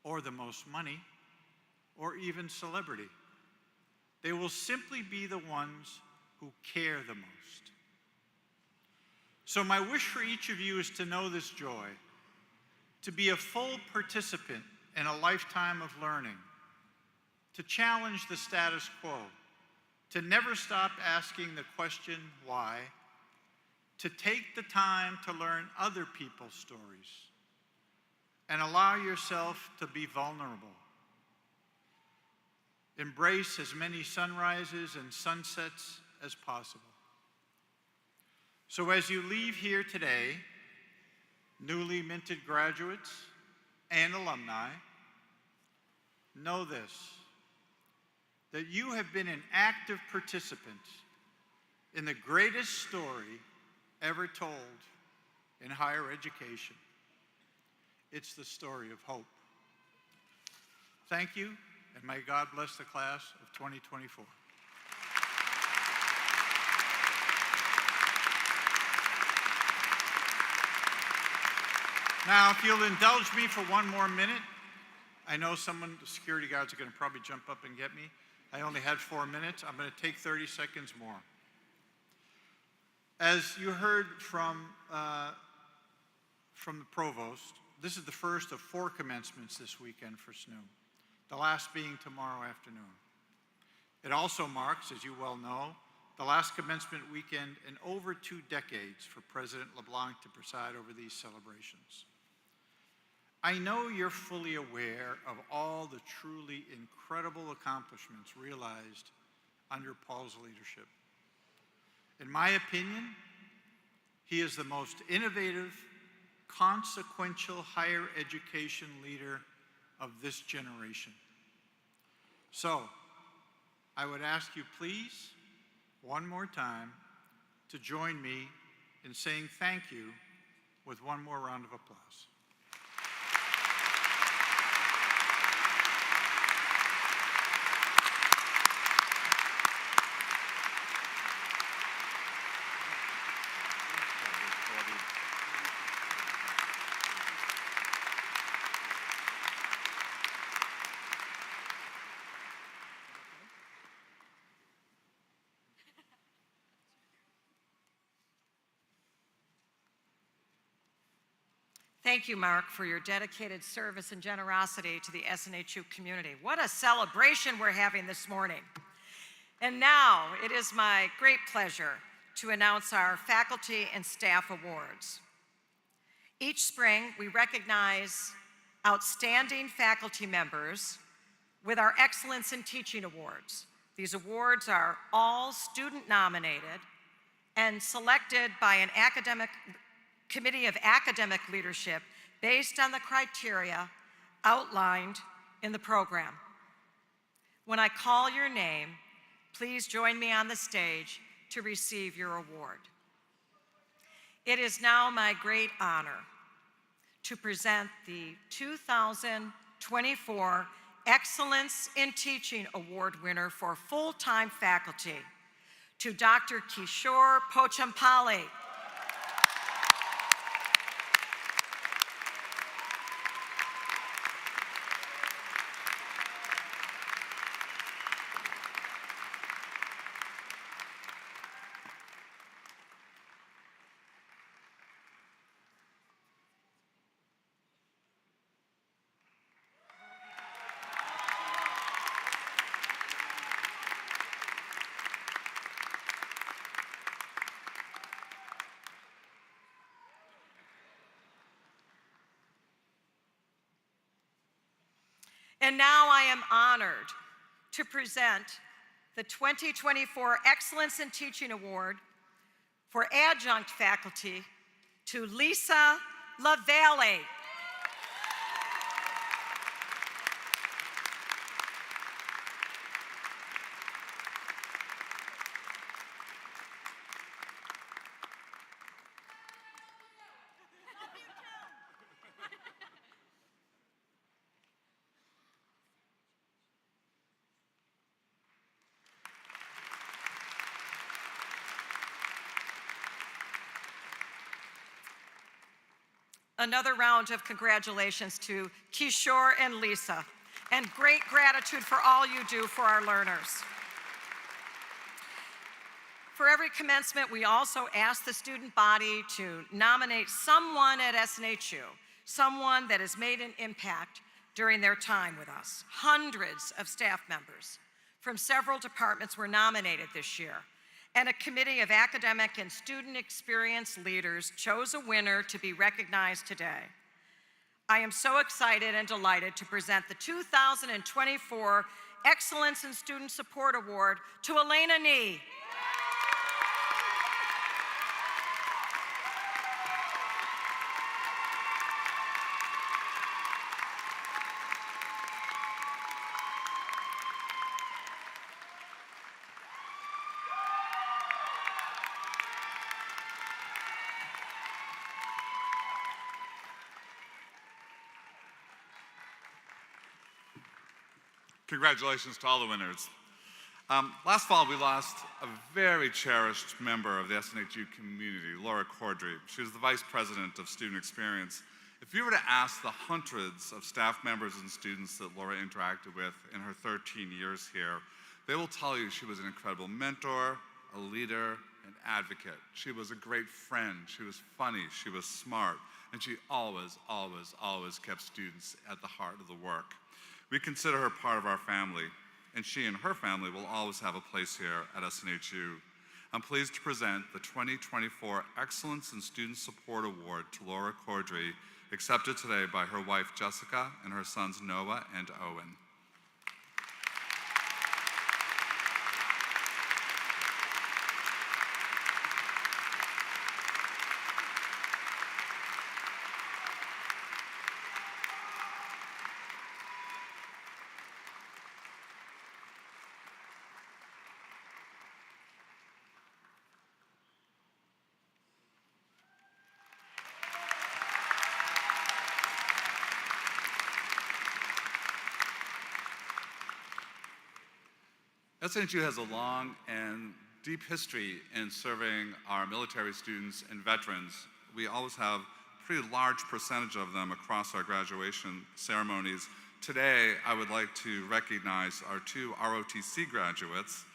or the most money, or even celebrity. They will simply be the ones who care the most. So my wish for each of you is to know this joy, to be a full participant in a lifetime of learning, to challenge the status quo, to never stop asking the question why, to take the time to learn other people's stories, and allow yourself to be vulnerable. Embrace as many sunrises and sunsets as possible. So as you leave here today, newly minted graduates and alumni, know this, that you have been an active participant in the greatest story ever told in higher education. It's the story of hope. Thank you, and may God bless the class of 2024. Now, if you'll indulge me for one more minute, I know the security guards are going to probably jump up and get me. I only had 4 minutes. I'm going to take 30 seconds more. As you heard from the provost, this is the first of 4 commencements this weekend for SNU, the last being tomorrow afternoon. It also marks, as you well know, the last commencement weekend in over 2 decades for President LeBlanc to preside over these celebrations. I know you're fully aware of all the truly incredible accomplishments realized under Paul's leadership. In my opinion, he is the most innovative, consequential higher education leader of this generation. So, I would ask you please, one more time, to join me in saying thank you with one more round of applause. Thank you, Mark, for your dedicated service and generosity to the SNHU community. What a celebration we're having this morning. And now it is my great pleasure to announce our Faculty and Staff Awards. Each spring, we recognize outstanding faculty members with our Excellence in Teaching Awards. These awards are all student nominated and selected by an committee of academic leadership based on the criteria outlined in the program. When I call your name, please join me on the stage to receive your award. It is now my great honor to present the 2024 Excellence in Teaching Award winner for full-time faculty to Dr. Kishore Pochampally. And now I am honored to present the 2024 Excellence in Teaching Award for adjunct faculty to Lisa LaValle. Another round of congratulations to Kishore and Lisa, and great gratitude for all you do for our learners. For every commencement, we also ask the student body to nominate someone at SNHU, someone that has made an impact during their time with us. Hundreds of staff members from several departments were nominated this year, and a committee of academic and student experience leaders chose a winner to be recognized today. I am so excited and delighted to present the 2024 Excellence in Student Support Award to Elena Nee. Congratulations to all the winners. Last fall, we lost a very cherished member of the SNHU community, Laura Cordry. She was the Vice President of Student Experience. If you were to ask the hundreds of staff members and students that Laura interacted with in her 13 years here, they will tell you she was an incredible mentor, a leader, an advocate. She was a great friend. She was funny. She was smart. And she always, always, always kept students at the heart of the work. We consider her part of our family, and she and her family will always have a place here at SNHU. I'm pleased to present the 2024 Excellence in Student Support Award to Laura Cordry, accepted today by her wife Jessica and her sons Noah and Owen. SNHU has a long and deep history in serving our military students and veterans. We always have a pretty large percentage of them across our graduation ceremonies. Today, I would like to recognize our two ROTC graduates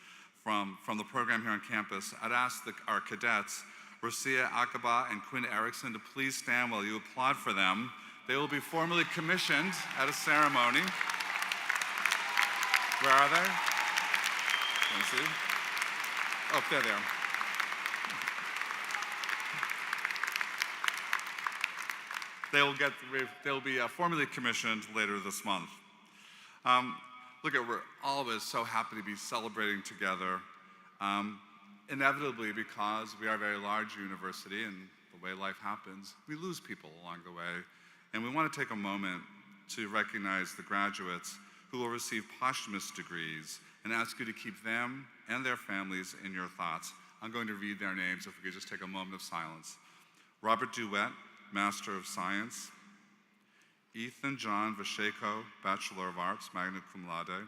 from the program here on campus. I'd ask our cadets, Rosia Akaba and Quinn Erickson, to please stand while you applaud for them. They will be formally commissioned at a ceremony. Where are they? Let me see. Oh, there they are. They'll be formally commissioned later this month. We're always so happy to be celebrating together. Inevitably, because we are a very large university and the way life happens, we lose people along the way. And we want to take a moment to recognize the graduates who will receive posthumous degrees and ask you to keep them and their families in your thoughts. I'm going to read their names if we could just take a moment of silence. Robert Duet, Master of Science. Ethan John Vasheko, Bachelor of Arts, magna cum laude.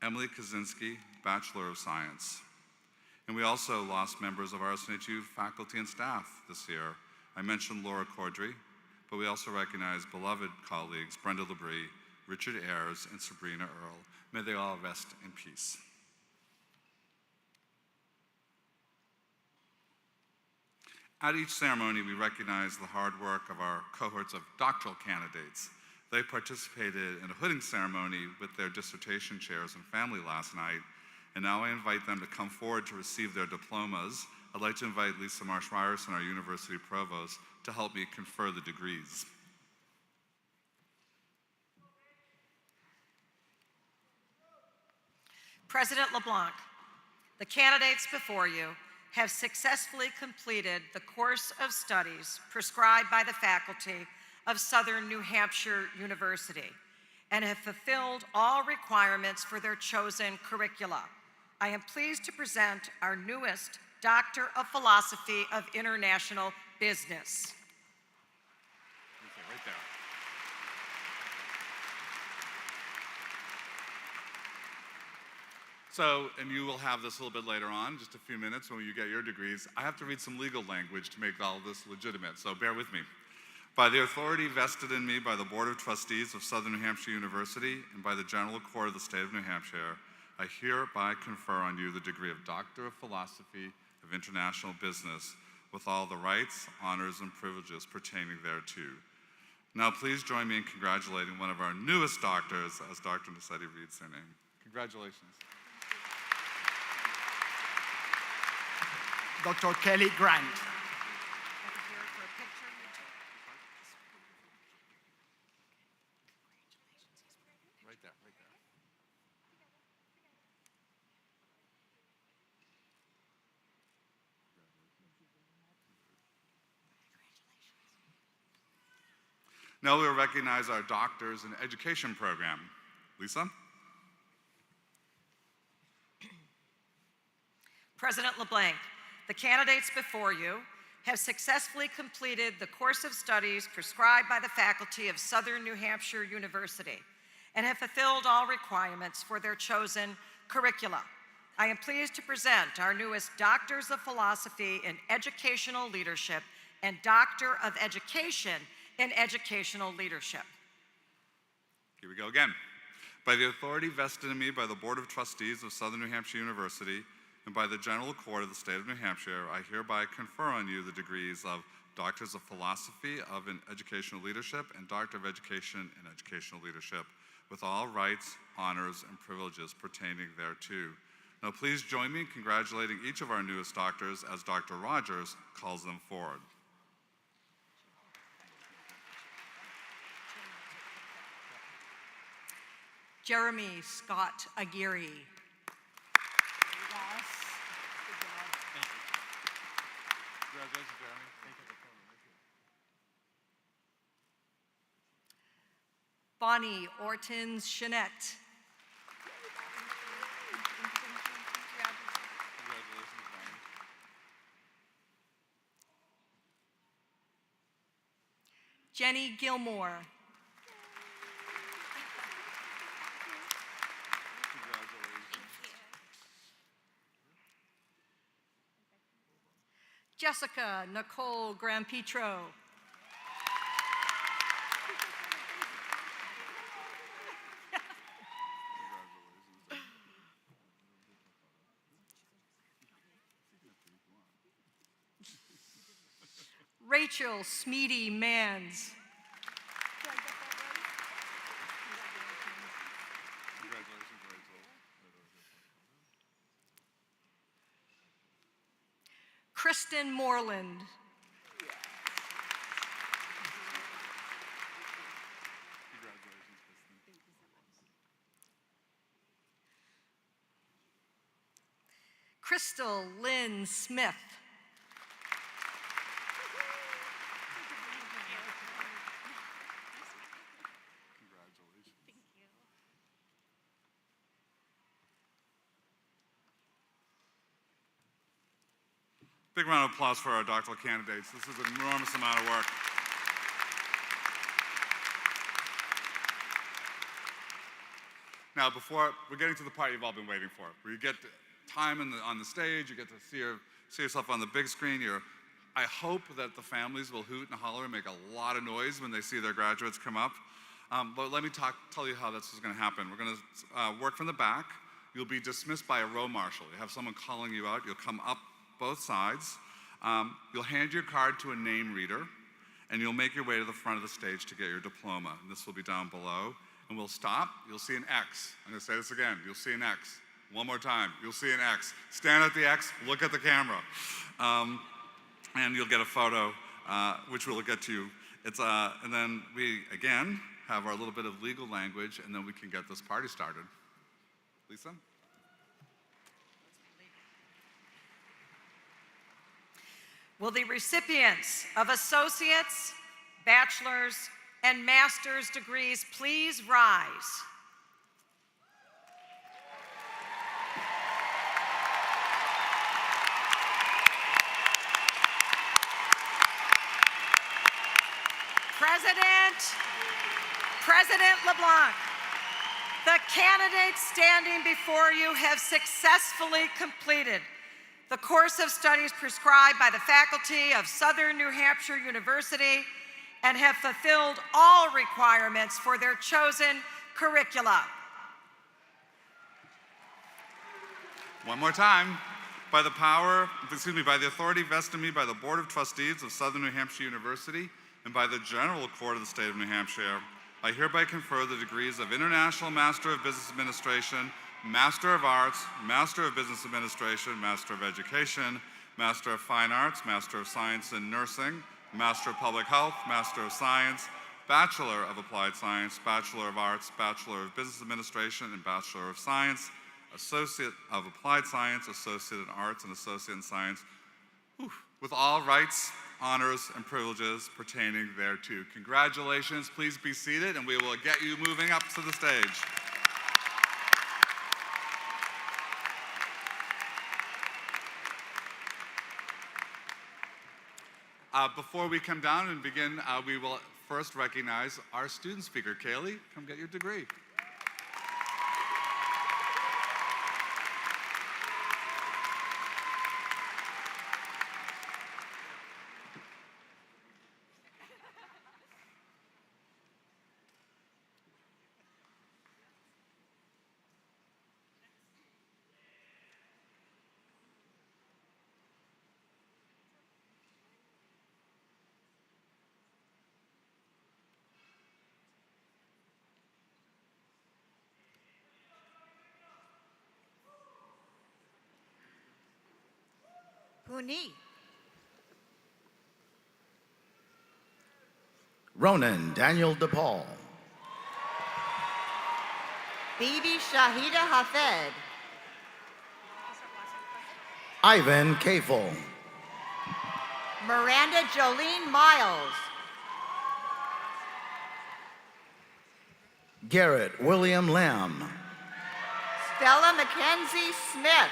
Emily Kaczynski, Bachelor of Science. And we also lost members of our SNHU faculty and staff this year. I mentioned Laura Cordry, but we also recognize beloved colleagues Brenda Labrie, Richard Ayers, and Sabrina Earle. May they all rest in peace. At each ceremony, we recognize the hard work of our cohorts of doctoral candidates. They participated in a hooding ceremony with their dissertation chairs and family last night, and now I invite them to come forward to receive their diplomas. I'd like to invite Lisa Marsh Ryerson, our university provost, to help me confer the degrees. President LeBlanc, the candidates before you have successfully completed the course of studies prescribed by the faculty of Southern New Hampshire University and have fulfilled all requirements for their chosen curricula. I am pleased to present our newest Doctor of Philosophy of International Business. Right there. So, and you will have this a little bit later on, just a few minutes when you get your degrees. I have to read some legal language to make all of this legitimate, so bear with me. By the authority vested in me by the Board of Trustees of Southern New Hampshire University and by the General Court of the State of New Hampshire, I hereby confer on you the degree of Doctor of Philosophy of International Business with all the rights, honors, and privileges pertaining thereto. Now please join me in congratulating one of our newest doctors as Dr. Nassetti reads their name. Congratulations. Dr. Kelly Grant. Right there, right there. Now we will recognize our Doctors in Education program. Lisa? President LeBlanc, the candidates before you have successfully completed the course of studies prescribed by the faculty of Southern New Hampshire University and have fulfilled all requirements for their chosen curricula. I am pleased to present our newest Doctors of Philosophy in Educational Leadership and Doctor of Education in Educational Leadership. Here we go again. By the authority vested in me by the Board of Trustees of Southern New Hampshire University and by the General Court of the State of New Hampshire, I hereby confer on you the degrees of Doctors of Philosophy of Educational Leadership and Doctor of Education in Educational Leadership, with all rights, honors, and privileges pertaining thereto. Now please join me in congratulating each of our newest doctors as Dr. Rogers calls them forward. Jeremy Scott Aguirre. Congratulations, Jeremy. Bonnie Ortons Chenette. Jenny Gilmore. Jessica Nicole Grampetro. Rachel Smeedy Mans. Kristen Moreland. Crystal Lynn Smith. Big round of applause for our doctoral candidates. This is an enormous amount of work. Now, before we're getting to the part you've all been waiting for, where you get time on the stage, you get to see yourself on the big screen. I hope that the families will hoot and holler and make a lot of noise when they see their graduates come up. But let me tell you how this is going to happen. We're going to work from the back. You'll be dismissed by a row marshal. You have someone calling you out. You'll come up both sides. You'll hand your card to a name reader, and you'll make your way to the front of the stage to get your diploma. And this will be down below. And we'll stop. You'll see an X. I'm going to say this again. You'll see an X. One more time. You'll see an X. Stand at the X. Look at the camera. And you'll get a photo, which we'll get to you. And then we, again, have our little bit of legal language, and then we can get this party started. Lisa? Will the recipients of associate's, bachelor's, and master's degrees please rise? President LeBlanc, the candidates standing before you have successfully completed the course of studies prescribed by the faculty of Southern New Hampshire University and have fulfilled all requirements for their chosen curricula. One more time. By the authority vested in me by the Board of Trustees of Southern New Hampshire University and by the General Court of the State of New Hampshire, I hereby confer the degrees of International Master of Business Administration, Master of Arts, Master of Business Administration, Master of Education, Master of Fine Arts, Master of Science in Nursing, Master of Public Health, Master of Science, Bachelor of Applied Science, Bachelor of Arts, Bachelor of Business Administration, and Bachelor of Science, Associate of Applied Science, Associate in Arts, and Associate in Science, with all rights, honors, and privileges pertaining thereto. Congratulations. Please be seated, and we will get you moving up to the stage. Before we come down and begin, we will first recognize our student speaker. Kayleigh, come get your degree. Muni. Ronan Daniel DePaul. Bibi Shahida Hafed. Ivan Kafel. Miranda Jolene Miles. Garrett William Lamb. Stella Mackenzie Smith.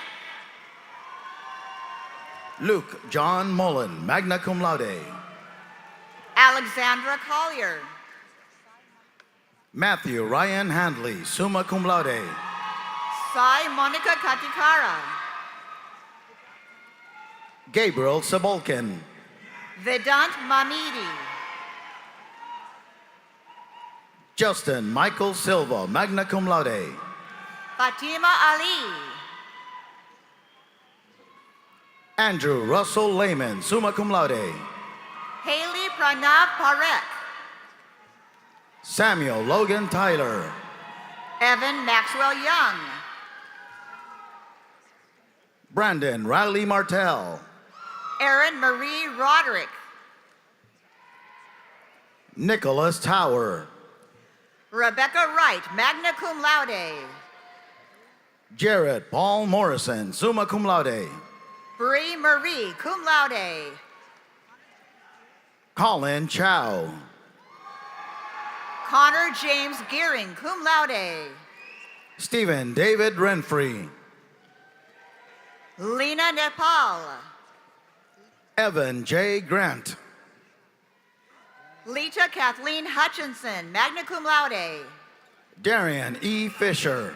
Luke John Mullen, magna cum laude. Alexandra Collier. Matthew Ryan Handley, summa cum laude. Sai Monica Katikara. Gabriel Sabolkin. Vedant Mamidi. Justin Michael Silva, magna cum laude. Fatima Ali. Andrew Russell Lehman, summa cum laude. Haley Pranav Parekh. Samuel Logan Tyler. Evan Maxwell Young. Brandon Riley Martell. Erin Marie Roderick. Nicholas Tower. Rebecca Wright, magna cum laude. Jared Paul Morrison, summa cum laude. Bree Marie, cum laude. Colin Chow. Connor James Gearing, cum laude. Stephen David Renfrey. Lena Nepal. Evan J. Grant. Lita Kathleen Hutchinson, magna cum laude. Darian E. Fisher.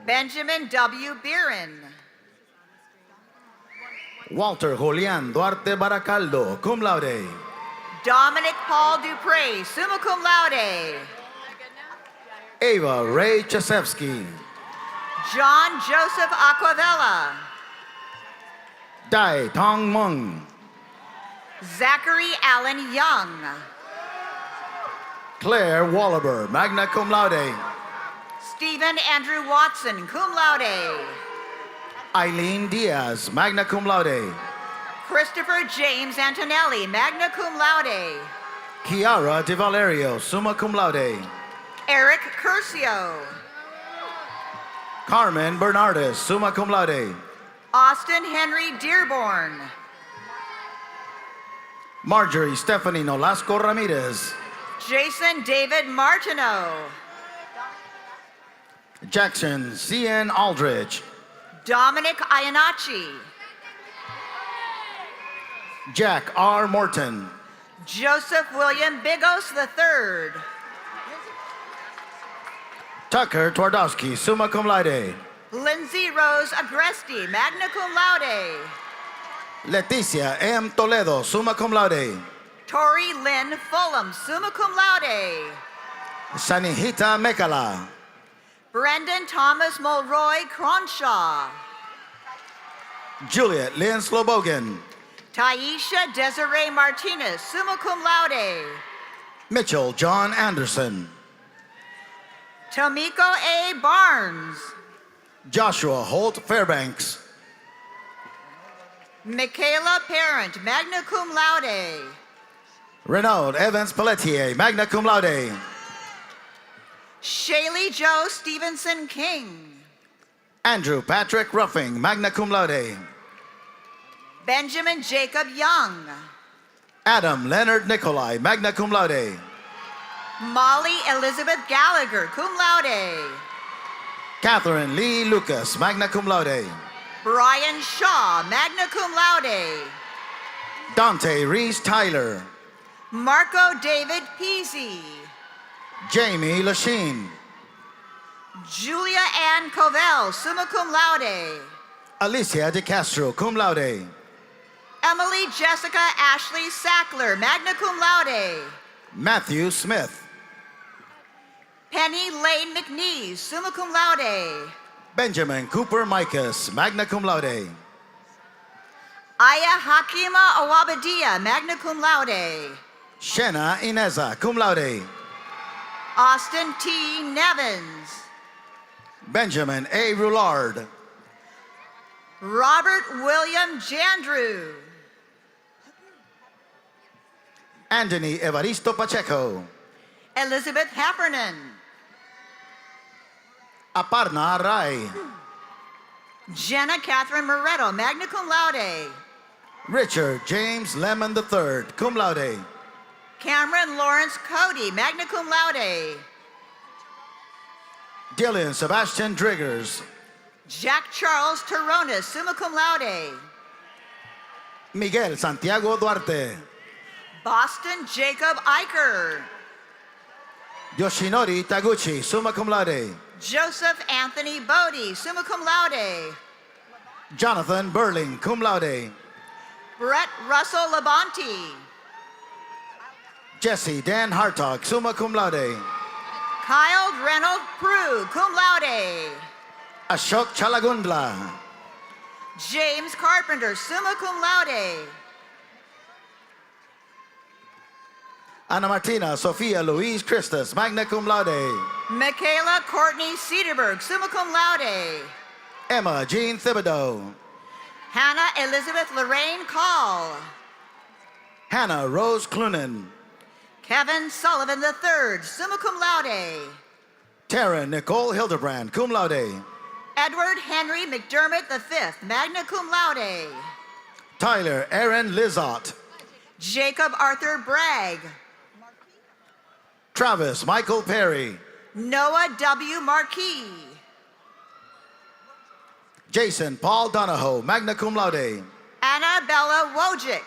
Benjamin W. Beeran. Walter Julian Duarte Baracaldo, cum laude. Dominic Paul Dupre, summa cum laude. Ava Ray Chasevsky. John Joseph Aquavella. Dai Tong Mung. Zachary Allen Young. Claire Wallaber, magna cum laude. Stephen Andrew Watson, cum laude. Eileen Diaz, magna cum laude. Christopher James Antonelli, magna cum laude. Chiara De Valerio, summa cum laude. Eric Curcio. Carmen Bernardez, summa cum laude. Austin Henry Dearborn. Marjorie Stephanie Nolasco Ramirez. Jason David Martineau. Jackson C.N. Aldridge. Dominic Iannacci. Jack R. Morton. Joseph William Bigos III. Tucker Twardowski, summa cum laude. Lindsay Rose Agresti, magna cum laude. Leticia M. Toledo, summa cum laude. Tori Lynn Fulham, summa cum laude. Sanihita Mekala. Brendan Thomas Mulroy Cronshaw. Juliet Lynn Slobogan. Taisha Desiree Martinez, summa cum laude. Mitchell John Anderson. Tomiko A. Barnes. Joshua Holt Fairbanks. Michaela Parent, magna cum laude. Renaud Evans Pelletier, magna cum laude. Shaylee Joe Stevenson King. Andrew Patrick Ruffing, magna cum laude. Benjamin Jacob Young. Adam Leonard Nicolai, magna cum laude. Molly Elizabeth Gallagher, cum laude. Catherine Lee Lucas, magna cum laude. Brian Shaw, magna cum laude. Dante Reese Tyler. Marco David Peasy. Jamie Lachine. Julia Ann Covell, summa cum laude. Alicia De Castro, cum laude. Emily Jessica Ashley Sackler, magna cum laude. Matthew Smith. Penny Lane McNeese, summa cum laude. Benjamin Cooper Micas, magna cum laude. Aya Hakima Awabadia, magna cum laude. Shenna Ineza, cum laude. Austin T. Nevins. Benjamin A. Roulard. Robert William Jandrew. Anthony Evaristo Pacheco. Elizabeth Heffernan. Aparna Rai. Jenna Catherine Moretto, magna cum laude. Richard James Lemon III, cum laude. Cameron Lawrence Cody, magna cum laude. Dylan Sebastian Driggers. Jack Charles Terrones, summa cum laude. Miguel Santiago Duarte. Boston Jacob Eicher. Yoshinori Taguchi, summa cum laude. Joseph Anthony Bodie, summa cum laude. Jonathan Burling, cum laude. Brett Russell Labonte. Jesse Dan Hartog, summa cum laude. Kyle Reynolds Prue, cum laude. Ashok Chalagundla. James Carpenter, summa cum laude. Ana Martina Sofia Louise Christus, magna cum laude. Michaela Courtney Cedarberg, summa cum laude. Emma Jean Thibodeau. Hannah Elizabeth Lorraine Call. Hannah Rose Clunan. Kevin Sullivan III, summa cum laude. Taryn Nicole Hildebrand, cum laude. Edward Henry McDermott V, magna cum laude. Tyler Aaron Lizotte. Jacob Arthur Bragg. Travis Michael Perry. Noah W. Marquis. Jason Paul Donahoe, magna cum laude. Annabella Wojcik.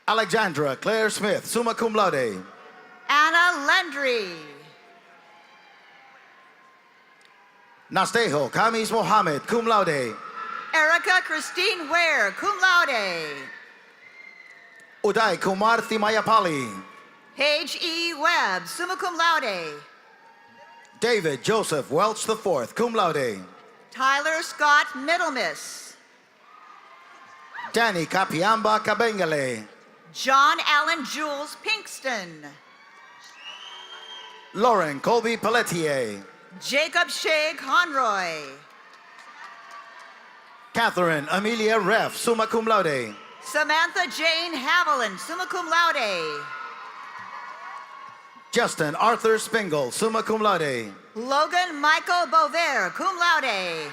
Alexandra Claire Smith, summa cum laude. Anna Lendry. Nastejo Kamis Mohammed, cum laude. Erica Christine Ware, cum laude. Uday Kumar Thimayapali. Paige E. Webb, summa cum laude. David Joseph Welch IV, cum laude. Tyler Scott Middlemiss. Danny Capiamba Cabengale. John Allen Jules Pinkston. Lauren Colby Pelletier. Jacob Shea Conroy. Catherine Amelia Reff, summa cum laude. Samantha Jane Haviland, summa cum laude. Justin Arthur Spingle, summa cum laude. Logan Michael Bover, cum laude.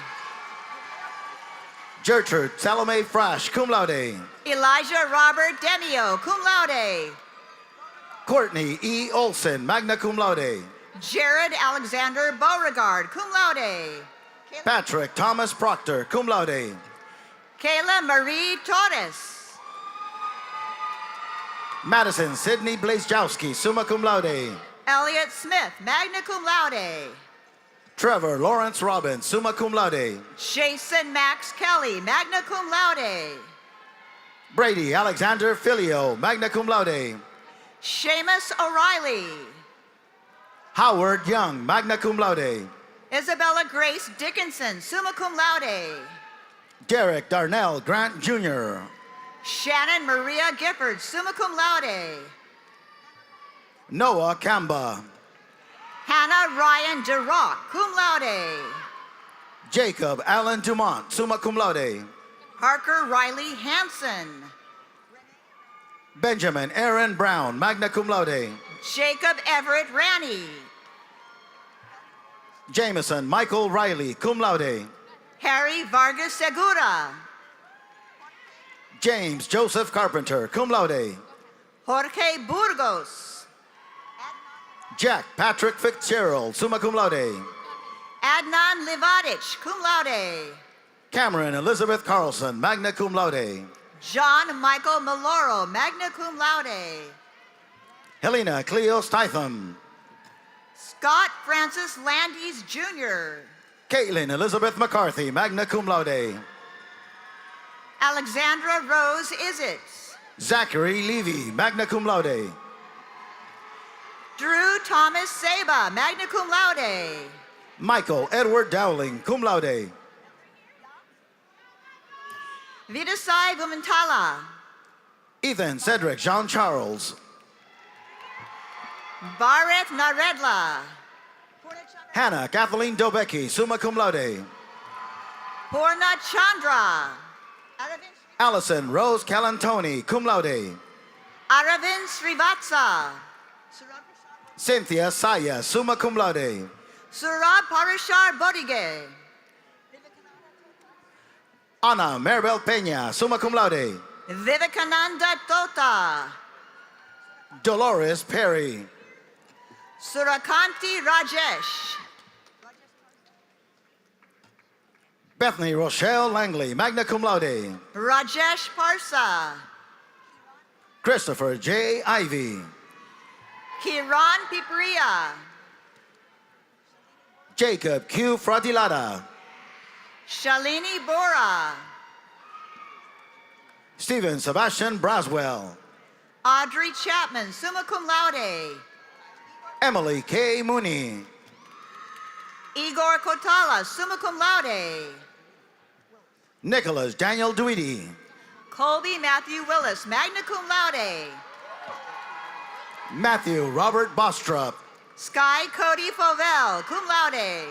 Gertrude Salome Frash, cum laude. Elijah Robert Demio, cum laude. Courtney E. Olson, magna cum laude. Jared Alexander Beauregard, cum laude. Patrick Thomas Proctor, cum laude. Kayla Marie Torres. Madison Sidney Blazejowski, summa cum laude. Elliot Smith, magna cum laude. Trevor Lawrence Robbins, summa cum laude. Jason Max Kelly, magna cum laude. Brady Alexander Filio, magna cum laude. Seamus O'Reilly. Howard Young, magna cum laude. Isabella Grace Dickinson, summa cum laude. Derek Darnell Grant Jr. Shannon Maria Gifford, summa cum laude. Noah Kamba. Hannah Ryan DeRock, cum laude. Jacob Allen Dumont, summa cum laude. Parker Riley Hansen. Benjamin Aaron Brown, magna cum laude. Jacob Everett Ranney. Jameson Michael Riley, cum laude. Harry Vargas Segura. James Joseph Carpenter, cum laude. Jorge Burgos. Jack Patrick Fitzgerald, summa cum laude. Adnan Livadic, cum laude. Cameron Elizabeth Carlson, magna cum laude. John Michael Maloro, magna cum laude. Helena Cleo Stitham. Scott Francis Landis Jr. Caitlin Elizabeth McCarthy, magna cum laude. Alexandra Rose Isitz. Zachary Levy, magna cum laude. Drew Thomas Saba, magna cum laude. Michael Edward Dowling, cum laude. Vidasai Vumantala. Ethan Cedric Jean Charles. Bhareth Naredla. Hannah Kathleen Dobecki, summa cum laude. Purna Chandra. Allison Rose Calantoni, cum laude. Aravind Srivatsa. Cynthia Saya, summa cum laude. Surab Parishar Bodige. Ana Maribel Peña, summa cum laude. Vivekananda Tota. Dolores Perry. Surakanti Rajesh. Bethany Rochelle Langley, magna cum laude. Rajesh Parsa. Christopher J. Ivy. Kiran Pipriya. Jacob Q. Fratilata. Shalini Bora. Stephen Sebastian Braswell. Audrey Chapman, summa cum laude. Emily K. Mooney. Igor Kotala, summa cum laude. Nicholas Daniel Duity. Colby Matthew Willis, magna cum laude. Matthew Robert Bostrup. Sky Cody Fovell, cum laude.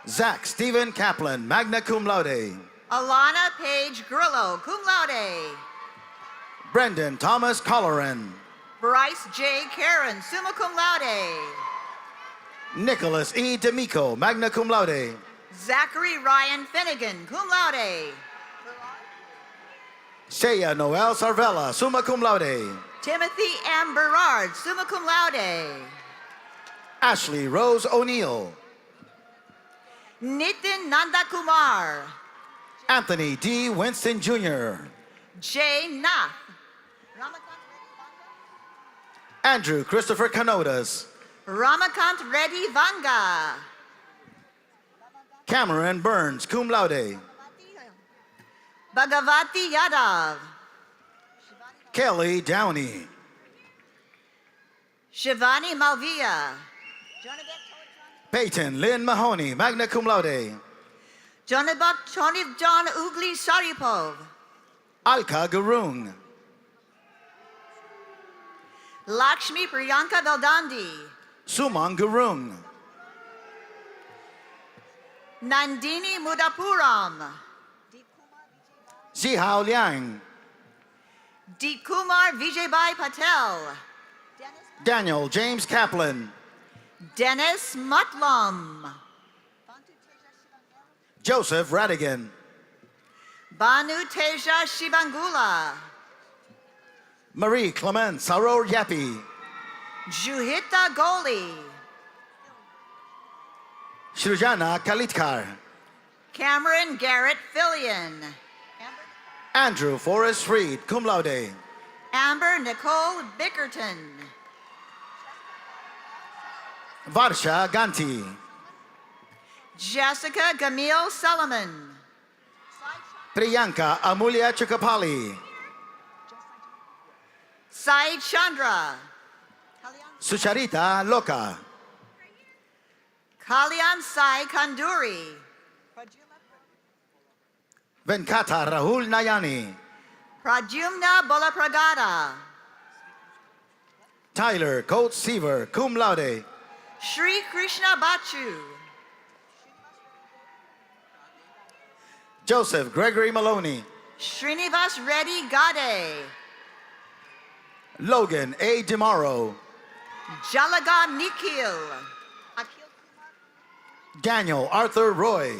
Zach Stephen Kaplan, magna cum laude. Alana Page Grillo, cum laude. Brendan Thomas Colleran. Bryce J. Karen, summa cum laude. Nicholas E. D'Amico, magna cum laude. Zachary Ryan Finnegan, cum laude. Shea Noel Sarvella, summa cum laude. Timothy M. Berard, summa cum laude. Ashley Rose O'Neill. Nitin Nandakumar. Anthony D. Winston Jr. Jay Nath. Andrew Christopher Canotas. Ramakant Reddy Vanga. Cameron Burns, cum laude. Bhagavati Yadav. Kelly Downey. Shivani Malvia. Peyton Lynn Mahoney, magna cum laude. Jonabat Choniv John Ugli Saripov. Alka Gurung. Lakshmi Priyanka Veldandi. Suman Gurung. Nandini Mudapuram. Zihao Liang. Dikumar Vijaybai Patel. Daniel James Kaplan. Dennis Mutlam. Joseph Radigan. Banu Teja Shibangula. Marie Clement Saror Yapi. Juhita Goli. Shrujana Kalitkar. Cameron Garrett Fillion. Andrew Forrest Reed, cum laude. Amber Nicole Bickerton. Varsha Ganti. Jessica Gamil Solomon. Priyanka Amulya Chukapali. Sai Chandra. Sucharita Loka. Kalyan Sai Kanduri. Venkata Rahul Nayani. Pradyumna Bolapragada. Tyler Coates Seaver, cum laude. Shri Krishna Bachu. Joseph Gregory Maloney. Srinivas Reddy Gade. Logan A. DeMauro. Jalaga Nikhil. Daniel Arthur Roy.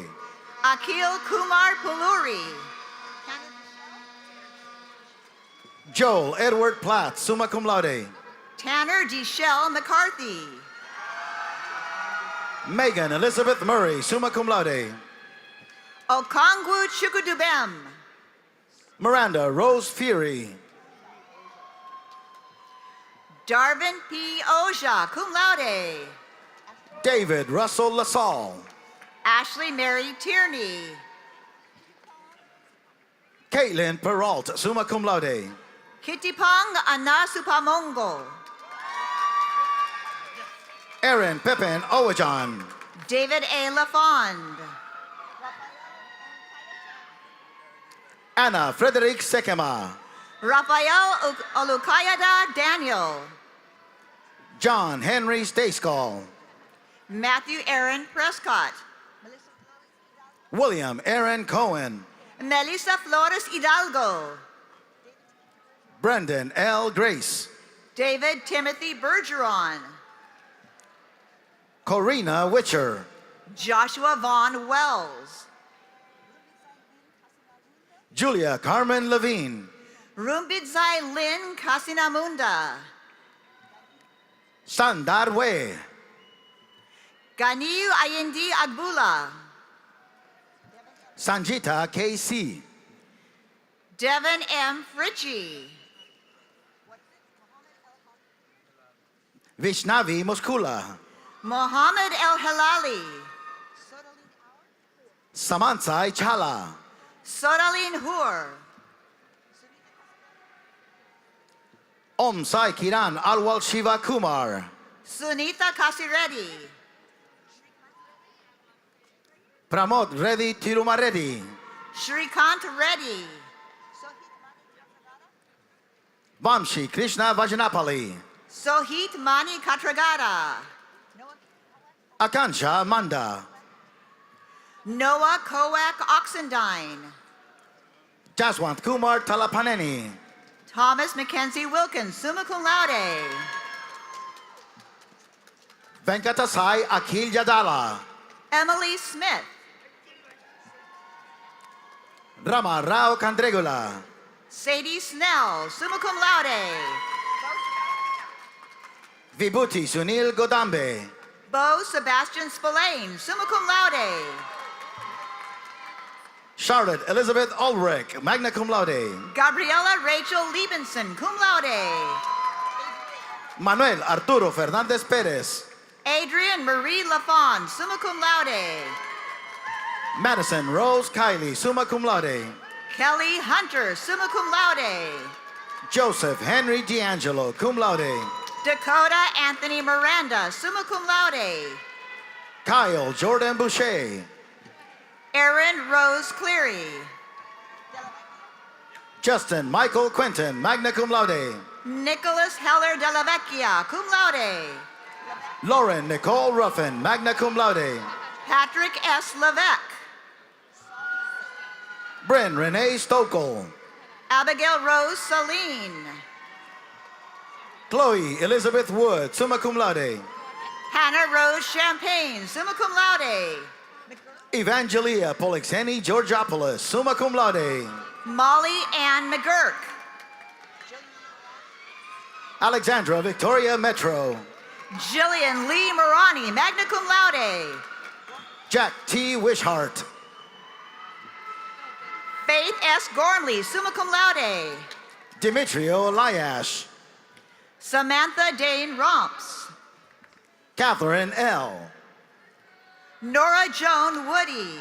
Akhil Kumar Puluri. Joel Edward Platt, summa cum laude. Tanner Deshelle McCarthy. Megan Elizabeth Murray, summa cum laude. Okongwu Chukudubem. Miranda Rose Fury. Darvin P. Oja, cum laude. David Russell LaSalle. Ashley Mary Tierney. Caitlin Peralta, summa cum laude. Kittipong Anasupamongo. Aaron Pippin Owajan. David A. LaFond. Anna Frederick Sekema. Rafael Olukayada Daniel. John Henry Stayskull. Matthew Aaron Prescott. William Aaron Cohen. Melissa Flores Hidalgo. Brendan L. Grace. David Timothy Bergeron. Corina Witcher. Joshua Vaughn Wells. Julia Carmen Levine. Rumbidzai Lynn Kasinamunda. Sandar Wei. Ganiu Ayindi Agbula. Sanjita K.C. Devin M. Fritchie. Vishnavi Muskula. Mohammed El Halali. Samanthai Chala. Sodalin Hur. Om Sai Kiran Alwal Shiva Kumar. Sunita Kasireddy. Pramod Reddy Tirumareddy. Shrikant Reddy. Vamshi Krishna Vajanapali. Sohit Mani Katragada. Akansha Manda. Noah Kowak Oxendine. Jaswant Kumar Talapaneni. Thomas Mackenzie Wilkins, summa cum laude. Venkatasai Akhil Yadala. Emily Smith. Rama Rao Kandregula. Sadie Snell, summa cum laude. Vibhuti Sunil Godambe. Bo Sebastian Spillane, summa cum laude. Charlotte Elizabeth Ulrich, magna cum laude. Gabriela Rachel Liebenson, cum laude. Manuel Arturo Fernandez Perez. Adrian Marie Lafon, summa cum laude. Madison Rose Kiley, summa cum laude. Kelly Hunter, summa cum laude. Joseph Henry D'Angelo, cum laude. Dakota Anthony Miranda, summa cum laude. Kyle Jordan Boucher. Erin Rose Cleary. Justin Michael Quinton, magna cum laude. Nicholas Heller de la Vecchia, cum laude. Lauren Nicole Ruffin, magna cum laude. Patrick S. Levesque. Bryn Renee Stokel. Abigail Rose Saline. Chloe Elizabeth Wood, summa cum laude. Hannah Rose Champagne, summa cum laude. Evangelia Polixeni Georgopoulos, summa cum laude. Molly Ann McGurk. Alexandra Victoria Metro. Jillian Lee Morani, magna cum laude. Jack T. Wishart. Faith S. Gormley, summa cum laude. Dimitrio Lyash. Samantha Dane Romps. Catherine L. Nora Joan Woody.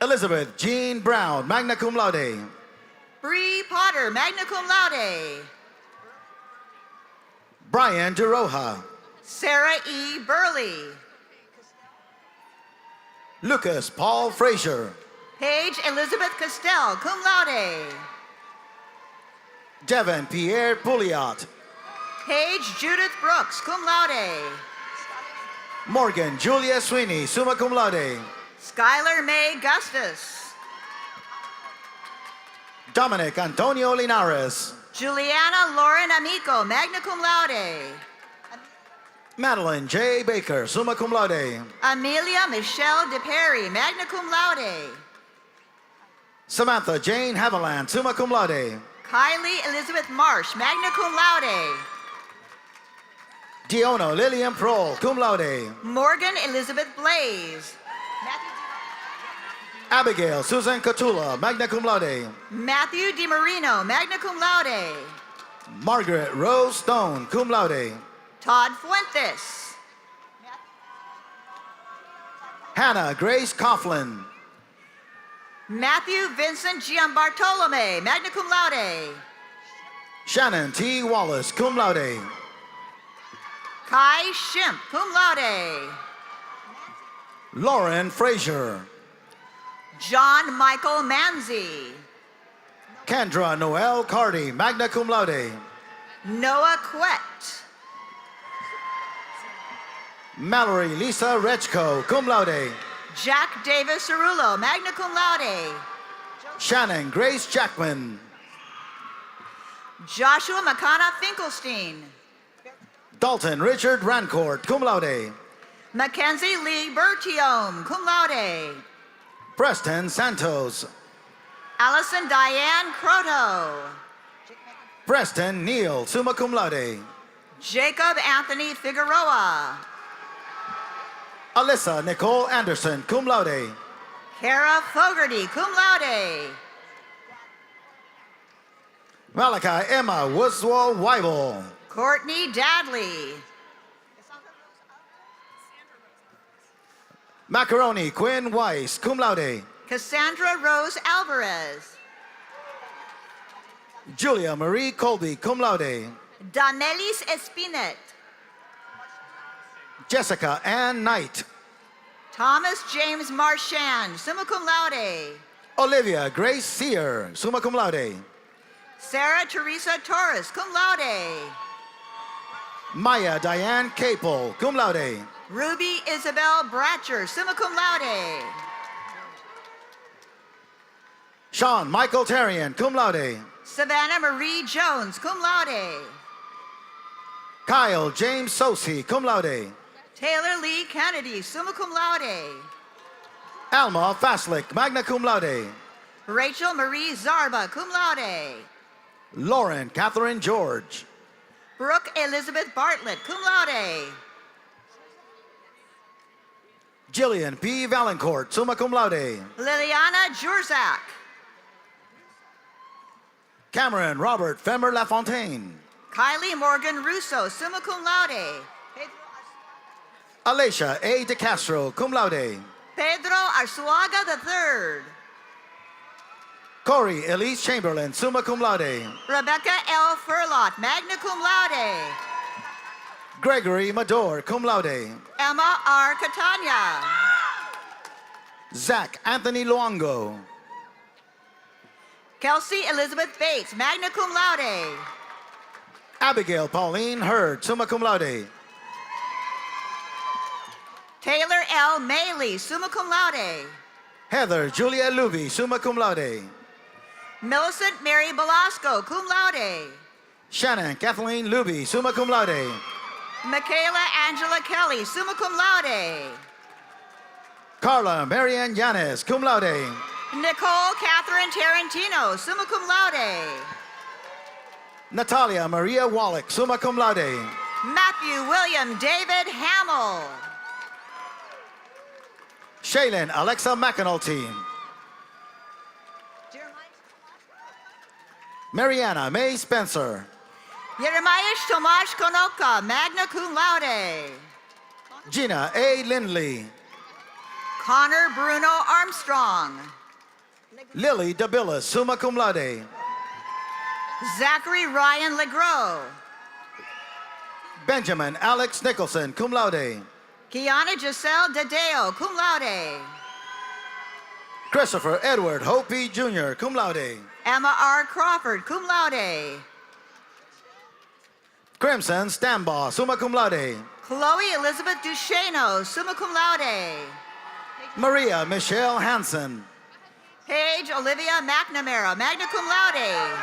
Elizabeth Jean Brown, magna cum laude. Bree Potter, magna cum laude. Brian DeRoja. Sarah E. Burley. Lucas Paul Frazier. Paige Elizabeth Castell, cum laude. Devin Pierre Pouliot. Paige Judith Brooks, cum laude. Morgan Julia Sweeney, summa cum laude. Skylar May Gustus. Dominic Antonio Linares. Juliana Lauren Amico, magna cum laude. Madeline J. Baker, summa cum laude. Amelia Michelle DePerry, magna cum laude. Samantha Jane Haviland, summa cum laude. Kylie Elizabeth Marsh, magna cum laude. Diono Lillian Prohl, cum laude. Morgan Elizabeth Blaze. Abigail Susan Catula, magna cum laude. Matthew DiMarino, magna cum laude. Margaret Rose Stone, cum laude. Todd Fuentes. Hannah Grace Coughlin. Matthew Vincent Giambartolome, magna cum laude. Shannon T. Wallace, cum laude. Kai Shimp, cum laude. Lauren Frazier. John Michael Manzi. Kendra Noel Cardy, magna cum laude. Noah Quet. Mallory Lisa Rechko, cum laude. Jack Davis Cerullo, magna cum laude. Shannon Grace Jackman. Joshua McConna Finkelstein. Dalton Richard Rancourt, cum laude. Mackenzie Lee Bertiome, cum laude. Preston Santos. Allison Diane Croto. Preston Neal, summa cum laude. Jacob Anthony Figueroa. Alyssa Nicole Anderson, cum laude. Kara Fogarty, cum laude. Malachi Emma Wooswell Weibel. Courtney Dadley. Macaroni Quinn Weiss, cum laude. Cassandra Rose Alvarez. Julia Marie Colby, cum laude. Danelis Espinet. Jessica Ann Knight. Thomas James Marchand, summa cum laude. Olivia Grace Sear, summa cum laude. Sarah Teresa Torres, cum laude. Maya Diane Capel, cum laude. Ruby Isabel Bratcher, summa cum laude. Sean Michael Tarian, cum laude. Savannah Marie Jones, cum laude. Kyle James Sosi, cum laude. Taylor Lee Kennedy, summa cum laude. Alma Faslick, magna cum laude. Rachel Marie Zarba, cum laude. Lauren Catherine George. Brooke Elizabeth Bartlett, cum laude. Jillian P. Valancourt, summa cum laude. Liliana Jurzak. Cameron Robert Femer Lafontaine. Kylie Morgan Russo, summa cum laude. Alicia A. De Castro, cum laude. Pedro Arzuaga III. Corey Elise Chamberlain, summa cum laude. Rebecca L. Furlot, magna cum laude. Gregory Mador, cum laude. Emma R. Catania. Zach Anthony Luongo. Kelsey Elizabeth Bates, magna cum laude. Abigail Pauline Hurd, summa cum laude. Taylor L. Maley, summa cum laude. Heather Julia Luby, summa cum laude. Millicent Mary Belasco, cum laude. Shannon Kathleen Luby, summa cum laude. Michaela Angela Kelly, summa cum laude. Carla Marianne Yanes, cum laude. Nicole Catherine Tarantino, summa cum laude. Natalia Maria Wallach, summa cum laude. Matthew William David Hamill. Shaylin Alexa McAnulty. Mariana May Spencer. Yeremiash Tomash Konoka, magna cum laude. Gina A. Lindley. Connor Bruno Armstrong. Lily Dabillas, summa cum laude. Zachary Ryan Legros. Benjamin Alex Nicholson, cum laude. Kiana Giselle Dadeo, cum laude. Christopher Edward Hopi Jr., cum laude. Emma R. Crawford, cum laude. Crimson Stambaugh, summa cum laude. Chloe Elizabeth Duchesneau, summa cum laude. Maria Michelle Hansen. Paige Olivia McNamara, magna cum laude.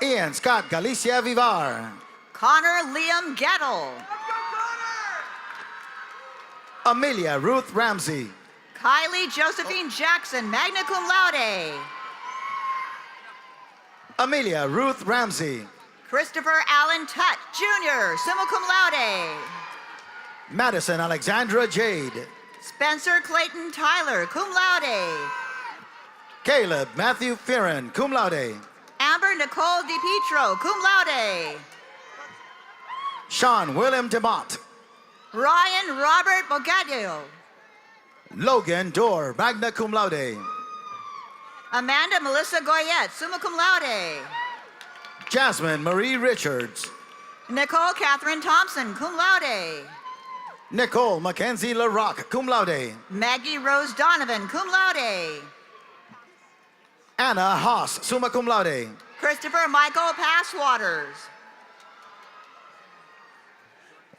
Ian Scott Galicia Vivar. Connor Liam Gettle. Amelia Ruth Ramsey. Kylie Josephine Jackson, magna cum laude. Amelia Ruth Ramsey. Christopher Allen Tutt, Jr., summa cum laude. Madison Alexandra Jade. Spencer Clayton Tyler, cum laude. Caleb Matthew Fearon, cum laude. Amber Nicole DiPietro, cum laude. Sean William DeMott. Ryan Robert Bogadio. Logan Dorr, magna cum laude. Amanda Melissa Goyette, summa cum laude. Jasmine Marie Richards. Nicole Catherine Thompson, cum laude. Nicole Mackenzie LaRock, cum laude. Maggie Rose Donovan, cum laude. Anna Haas, summa cum laude. Christopher Michael Passwaters.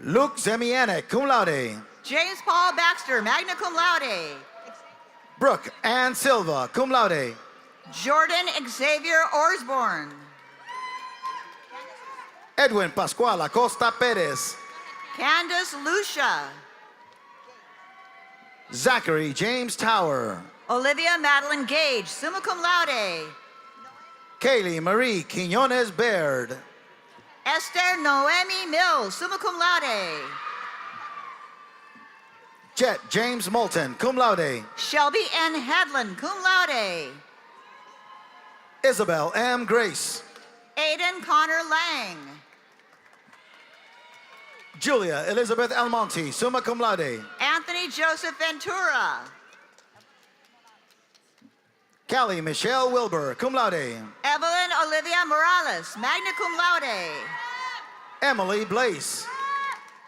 Luke Zemianek, cum laude. James Paul Baxter, magna cum laude. Brooke Ann Silva, cum laude. Jordan Xavier Orsborn. Edwin Pascual Acosta Perez. Candace Lucia. Zachary James Tower. Olivia Madeline Gage, summa cum laude. Kayleigh Marie Quinones Baird. Esther Noemi Mills, summa cum laude. Jet James Moulton, cum laude. Shelby N. Headland, cum laude. Isabel M. Grace. Aiden Connor Lang. Julia Elizabeth Almonte, summa cum laude. Anthony Joseph Ventura. Callie Michelle Wilbur, cum laude. Evelyn Olivia Morales, magna cum laude. Emily Blaze.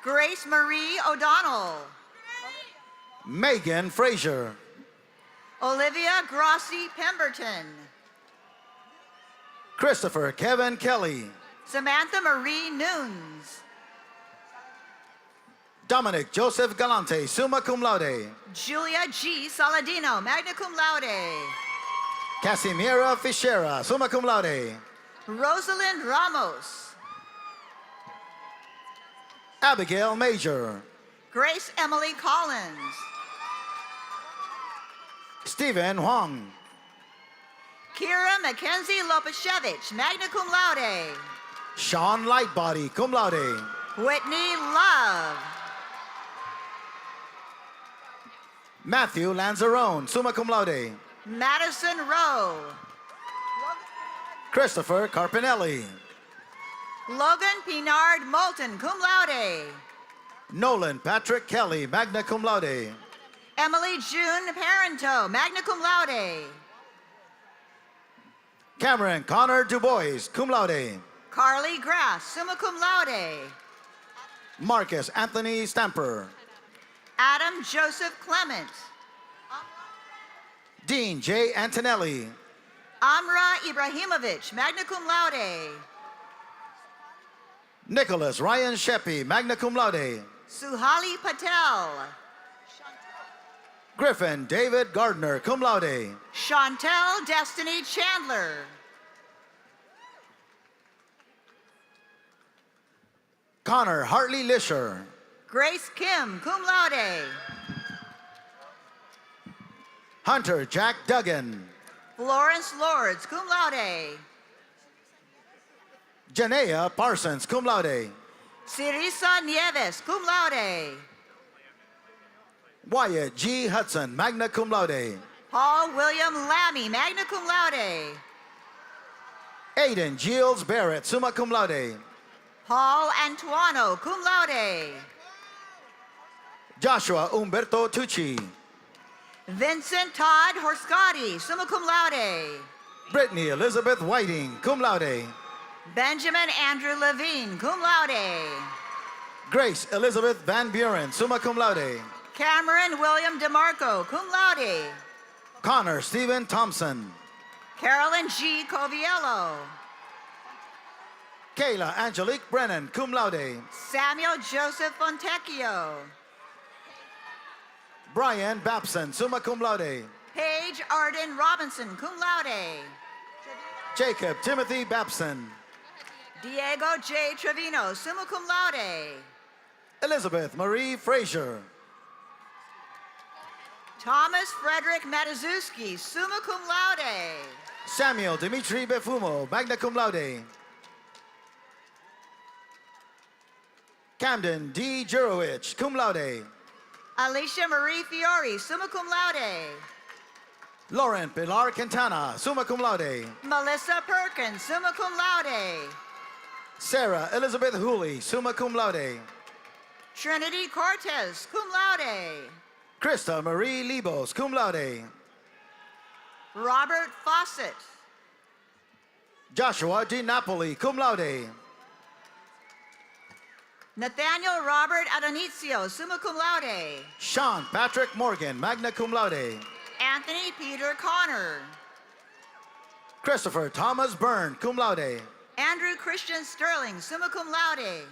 Grace Marie O'Donnell. Megan Frazier. Olivia Grossi Pemberton. Christopher Kevin Kelly. Samantha Marie Nunes. Dominic Joseph Galante, summa cum laude. Julia G. Saladino, magna cum laude. Casimira Fischera, summa cum laude. Rosalind Ramos. Abigail Major. Grace Emily Collins. Stephen Huang. Kira Mackenzie Lopashevich, magna cum laude. Sean Lightbody, cum laude. Whitney Love. Matthew Lanzarone, summa cum laude. Madison Rowe. Christopher Carpinelli. Logan Pinard Moulton, cum laude. Nolan Patrick Kelly, magna cum laude. Emily June Parento, magna cum laude. Cameron Connor Dubois, cum laude. Carly Grass, summa cum laude. Marcus Anthony Stamper. Adam Joseph Clement. Dean J. Antonelli. Amra Ibrahimovic, magna cum laude. Nicholas Ryan Sheppy, magna cum laude. Suhali Patel. Griffin David Gardner, cum laude. Chantel Destiny Chandler. Connor Hartley Lisher. Grace Kim, cum laude. Hunter Jack Duggan. Florence Lords, cum laude. Janea Parsons, cum laude. Cirisa Nieves, cum laude. Wyatt G. Hudson, magna cum laude. Paul William Lammy, magna cum laude. Aiden Giles Barrett, summa cum laude. Paul Antuano, cum laude. Joshua Umberto Tucci. Vincent Todd Horscotti, summa cum laude. Brittany Elizabeth Whiting, cum laude. Benjamin Andrew Levine, cum laude. Grace Elizabeth Van Buren, summa cum laude. Cameron William DeMarco, cum laude. Connor Stephen Thompson. Carolyn G. Coviello. Kayla Angelique Brennan, cum laude. Samuel Joseph Fontecchio. Brian Babson, summa cum laude. Paige Arden Robinson, cum laude. Jacob Timothy Babson. Diego J. Trevino, summa cum laude. Elizabeth Marie Frazier. Thomas Frederick Matazuski, summa cum laude. Samuel Dimitri Befumo, magna cum laude. Camden D. Jurowicz, cum laude. Alicia Marie Fiore, summa cum laude. Lauren Pilar Quintana, summa cum laude. Melissa Perkins, summa cum laude. Sarah Elizabeth Hooley, summa cum laude. Trinity Cortez, cum laude. Krista Marie Libos, cum laude. Robert Fawcett. Joshua Di Napoli, cum laude. Nathaniel Robert Adonizio, summa cum laude. Sean Patrick Morgan, magna cum laude. Anthony Peter Connor. Christopher Thomas Byrne, cum laude. Andrew Christian Sterling, summa cum laude.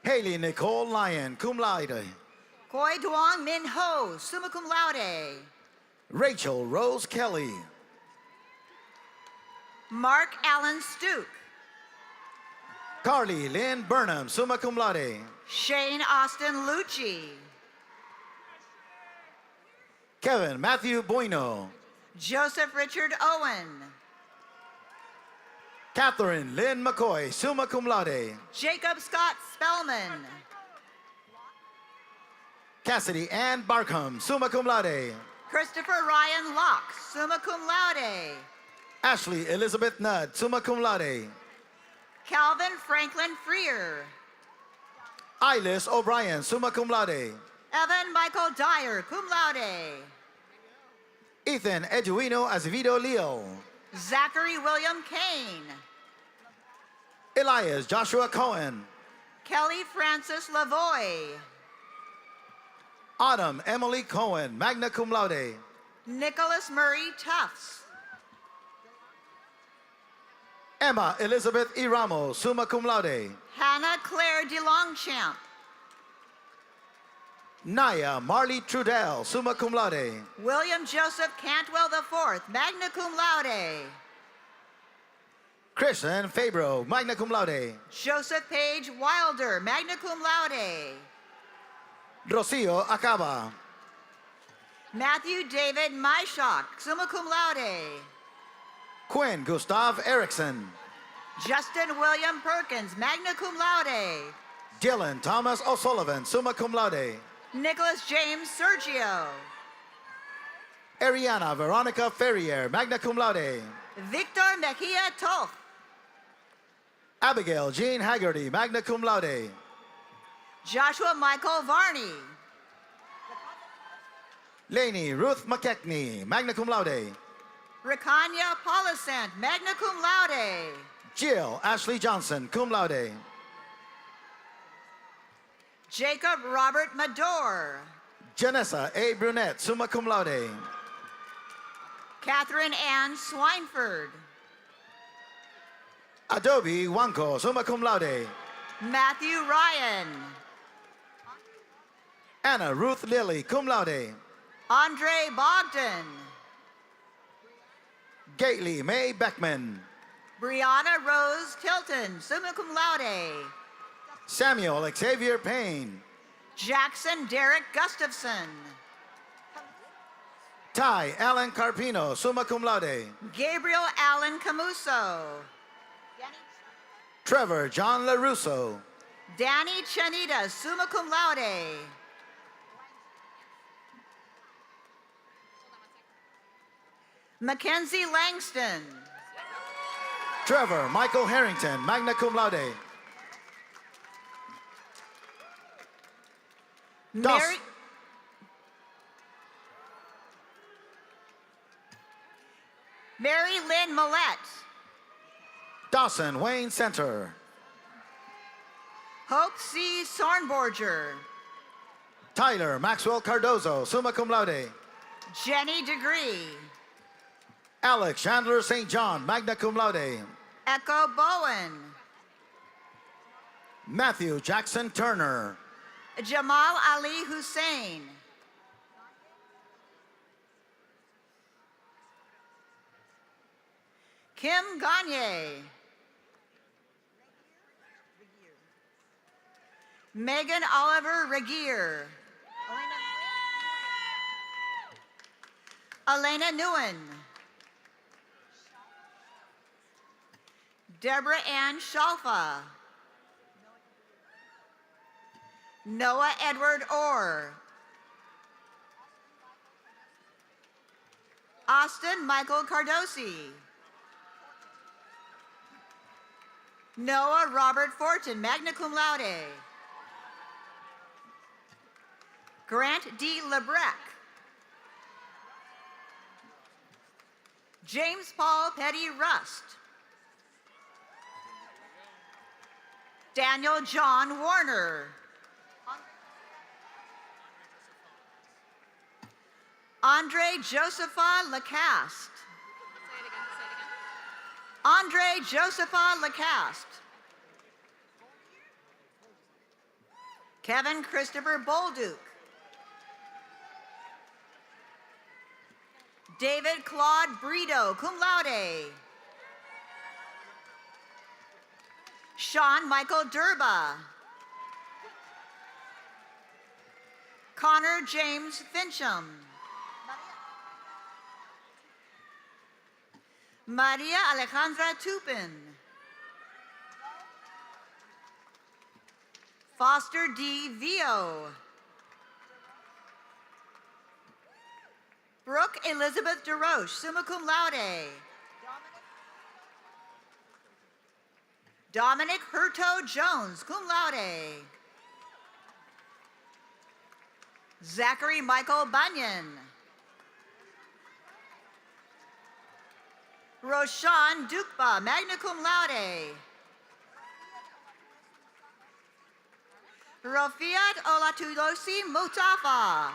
Haley Nicole Lyon, cum laude. Koi Duong Min Ho, summa cum laude. Rachel Rose Kelly. Mark Allen Stuke. Carly Lynn Burnham, summa cum laude. Shane Austin Lucci. Kevin Matthew Bueno. Joseph Richard Owen. Catherine Lynn McCoy, summa cum laude. Jacob Scott Spellman. Cassidy Ann Barkham, summa cum laude. Christopher Ryan Locke, summa cum laude. Ashley Elizabeth Nudd, summa cum laude. Calvin Franklin Freer. Ilis O'Brien, summa cum laude. Evan Michael Dyer, cum laude. Ethan Eduino Azevedo Leo. Zachary William Kane. Elias Joshua Cohen. Kelly Francis Lavoie. Autumn Emily Cohen, magna cum laude. Nicholas Murray Tufts. Emma Elizabeth E. Ramos, summa cum laude. Hannah Claire DeLongchamp. Naya Marley Trudell, summa cum laude. William Joseph Cantwell IV, magna cum laude. Christian Fabro, magna cum laude. Joseph Page Wilder, magna cum laude. Rocio Acaba. Matthew David Maishok, summa cum laude. Quinn Gustav Erickson. Justin William Perkins, magna cum laude. Dylan Thomas O'Sullivan, summa cum laude. Nicholas James Sergio. Ariana Veronica Ferrier, magna cum laude. Victor Mejia Toth. Abigail Jean Haggerty, magna cum laude. Joshua Michael Varney. Laney Ruth McKechnie, magna cum laude. Ricania Polisant, magna cum laude. Jill Ashley Johnson, cum laude. Jacob Robert Mador. Janessa A. Brunette, summa cum laude. Catherine Ann Swineford. Adobe Wanko, summa cum laude. Matthew Ryan. Anna Ruth Lilly, cum laude. Andre Bogdan. Gately May Beckman. Brianna Rose Tilton, summa cum laude. Samuel Xavier Payne. Jackson Derek Gustafson. Ty Allen Carpino, summa cum laude. Gabriel Allen Camuso. Trevor John LaRusso. Danny Chanita, summa cum laude. Mackenzie Langston. Trevor Michael Harrington, magna cum laude. Mary, Mary Lynn Millette. Dawson Wayne Center. Hope C. Sornborger. Tyler Maxwell Cardozo, summa cum laude. Jenny Degree. Alex Chandler St. John, magna cum laude. Echo Bowen. Matthew Jackson Turner. Jamal Ali Hussein. Kim Gagne. Megan Oliver Regier. Elena Nguyen. Deborah Ann Shalfa. Noah Edward Orr. Austin Michael Cardosi. Noah Robert Fortin, magna cum laude. Grant D. Lebrec. James Paul Petty Rust. Daniel John Warner. Andre Josepha Lacaste. Andre Josepha Lacaste. Kevin Christopher Bolduc. David Claude Brito, cum laude. Sean Michael Durba. Connor James Fincham. Maria Alejandra Tupin. Foster D. Vio. Brooke Elizabeth DeRoche, summa cum laude. Dominic Hurto Jones, cum laude. Zachary Michael Bunyan. Roshan Dukba, magna cum laude. Rafiat Olatulosi Mustafa.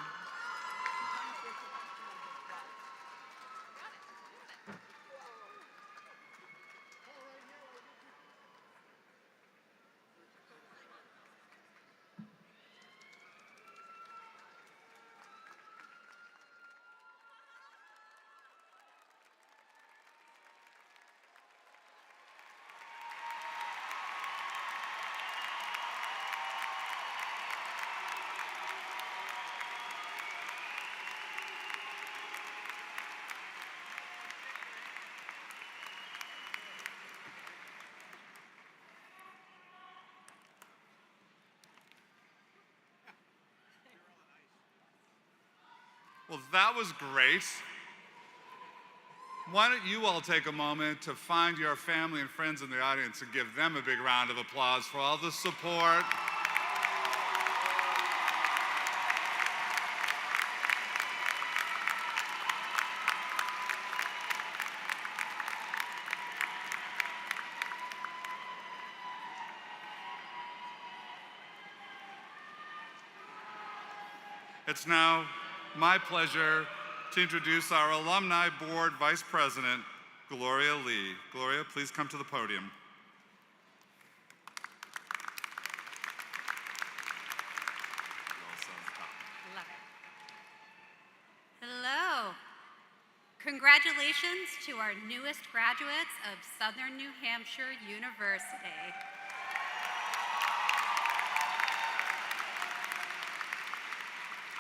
Well, that was great. Why don't you all take a moment to find your family and friends in the audience and give them a big round of applause for all the support. It's now my pleasure to introduce our Alumni Board Vice President, Gloria Lee. Gloria, please come to the podium. Love it. Hello. Congratulations to our newest graduates of Southern New Hampshire University.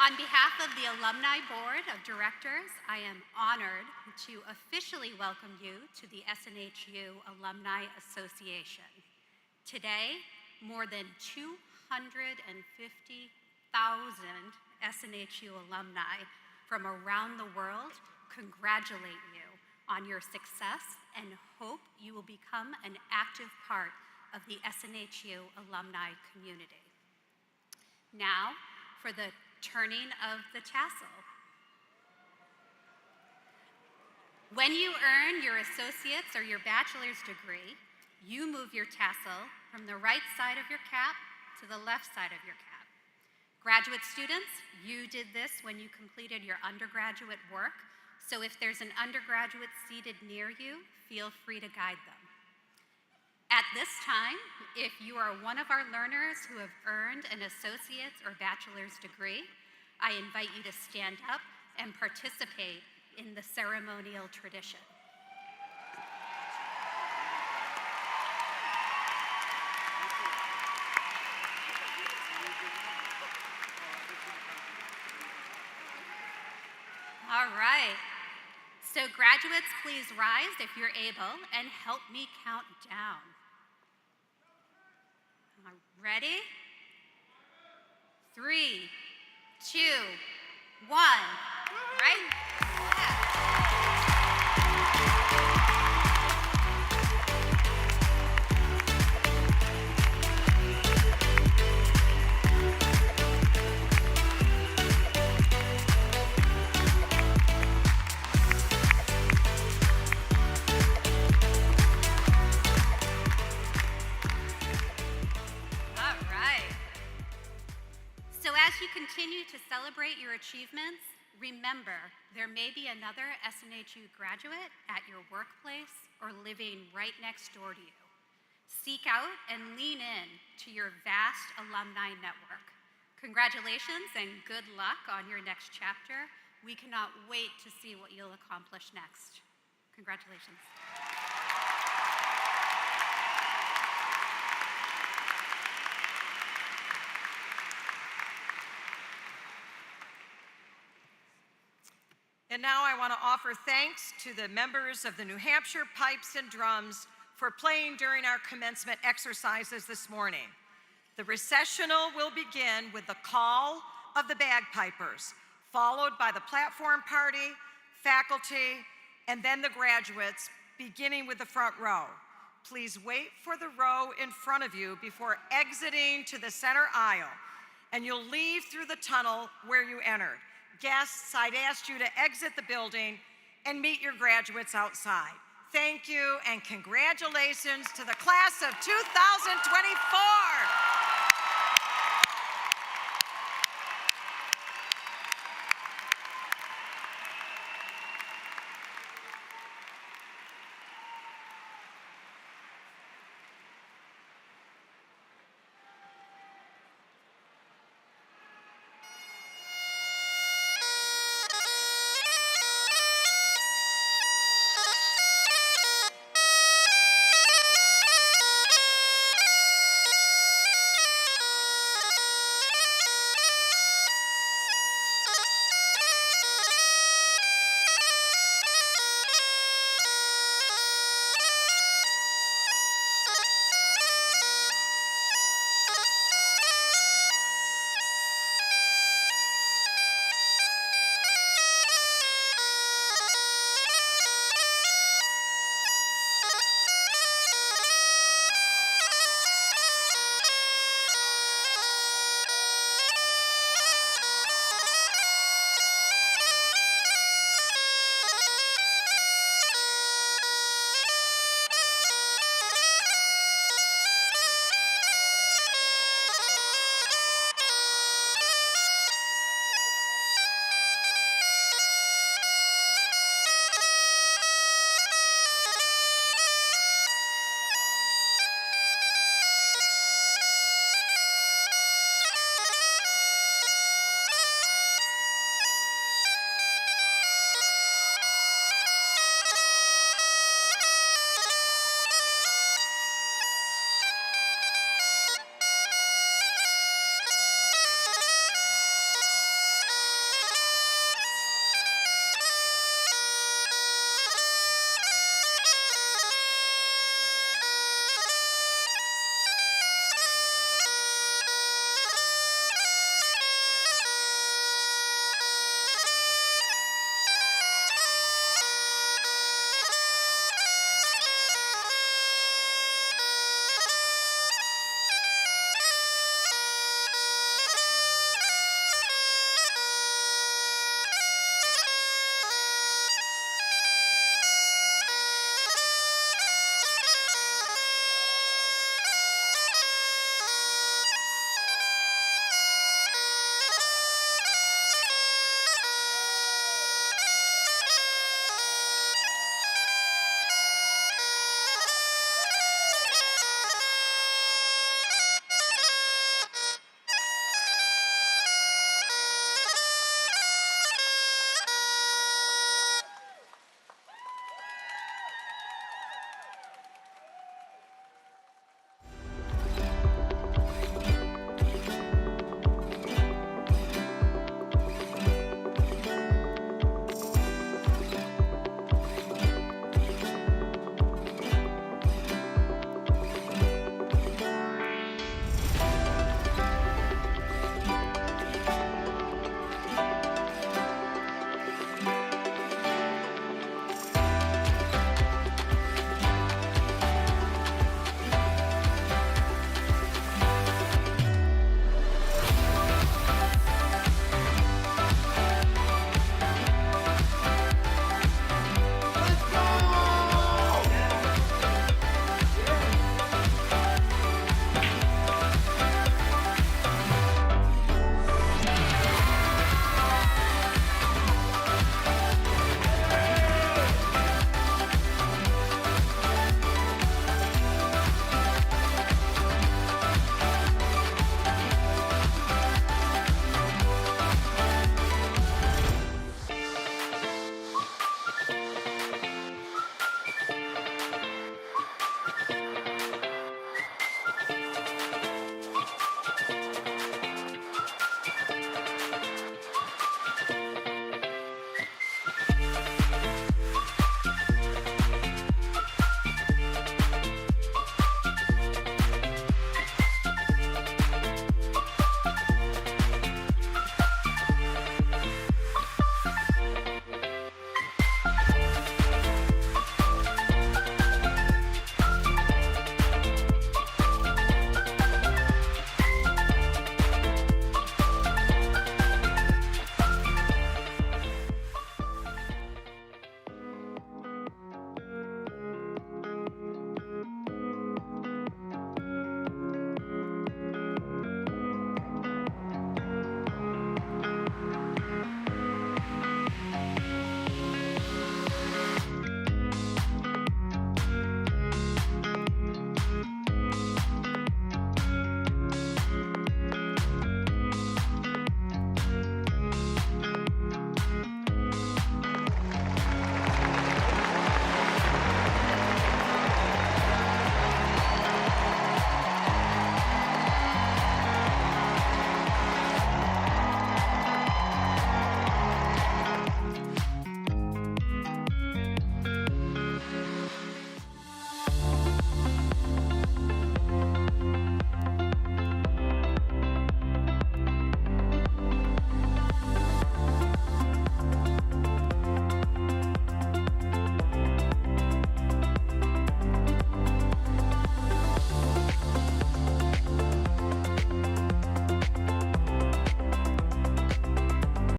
On behalf of the Alumni Board of Directors, I am honored to officially welcome you to the SNHU Alumni Association. Today, more than 250,000 SNHU alumni from around the world congratulate you on your success and hope you will become an active part of the SNHU alumni community. Now, for the turning of the tassel. When you earn your associate's or your bachelor's degree, you move your tassel from the right side of your cap to the left side of your cap. Graduate students, you did this when you completed your undergraduate work, so if there's an undergraduate seated near you, feel free to guide them. At this time, if you are one of our learners who have earned an associate's or bachelor's degree, I invite you to stand up and participate in the ceremonial tradition. All right. So graduates, please rise if you're able and help me count down. Ready? 3, 2, 1, right? Continue to celebrate your achievements. Remember, there may be another SNHU graduate at your workplace or living right next door to you. Seek out and lean in to your vast alumni network. Congratulations and good luck on your next chapter. We cannot wait to see what you'll accomplish next. Congratulations. And now I want to offer thanks to the members of the New Hampshire Pipes and Drums for playing during our commencement exercises this morning. The recessional will begin with the call of the bagpipers, followed by the platform party, faculty, and then the graduates, beginning with the front row. Please wait for the row in front of you before exiting to the center aisle, and you'll leave through the tunnel where you entered. Guests, I'd ask you to exit the building and meet your graduates outside. Thank you and congratulations to the class of 2024.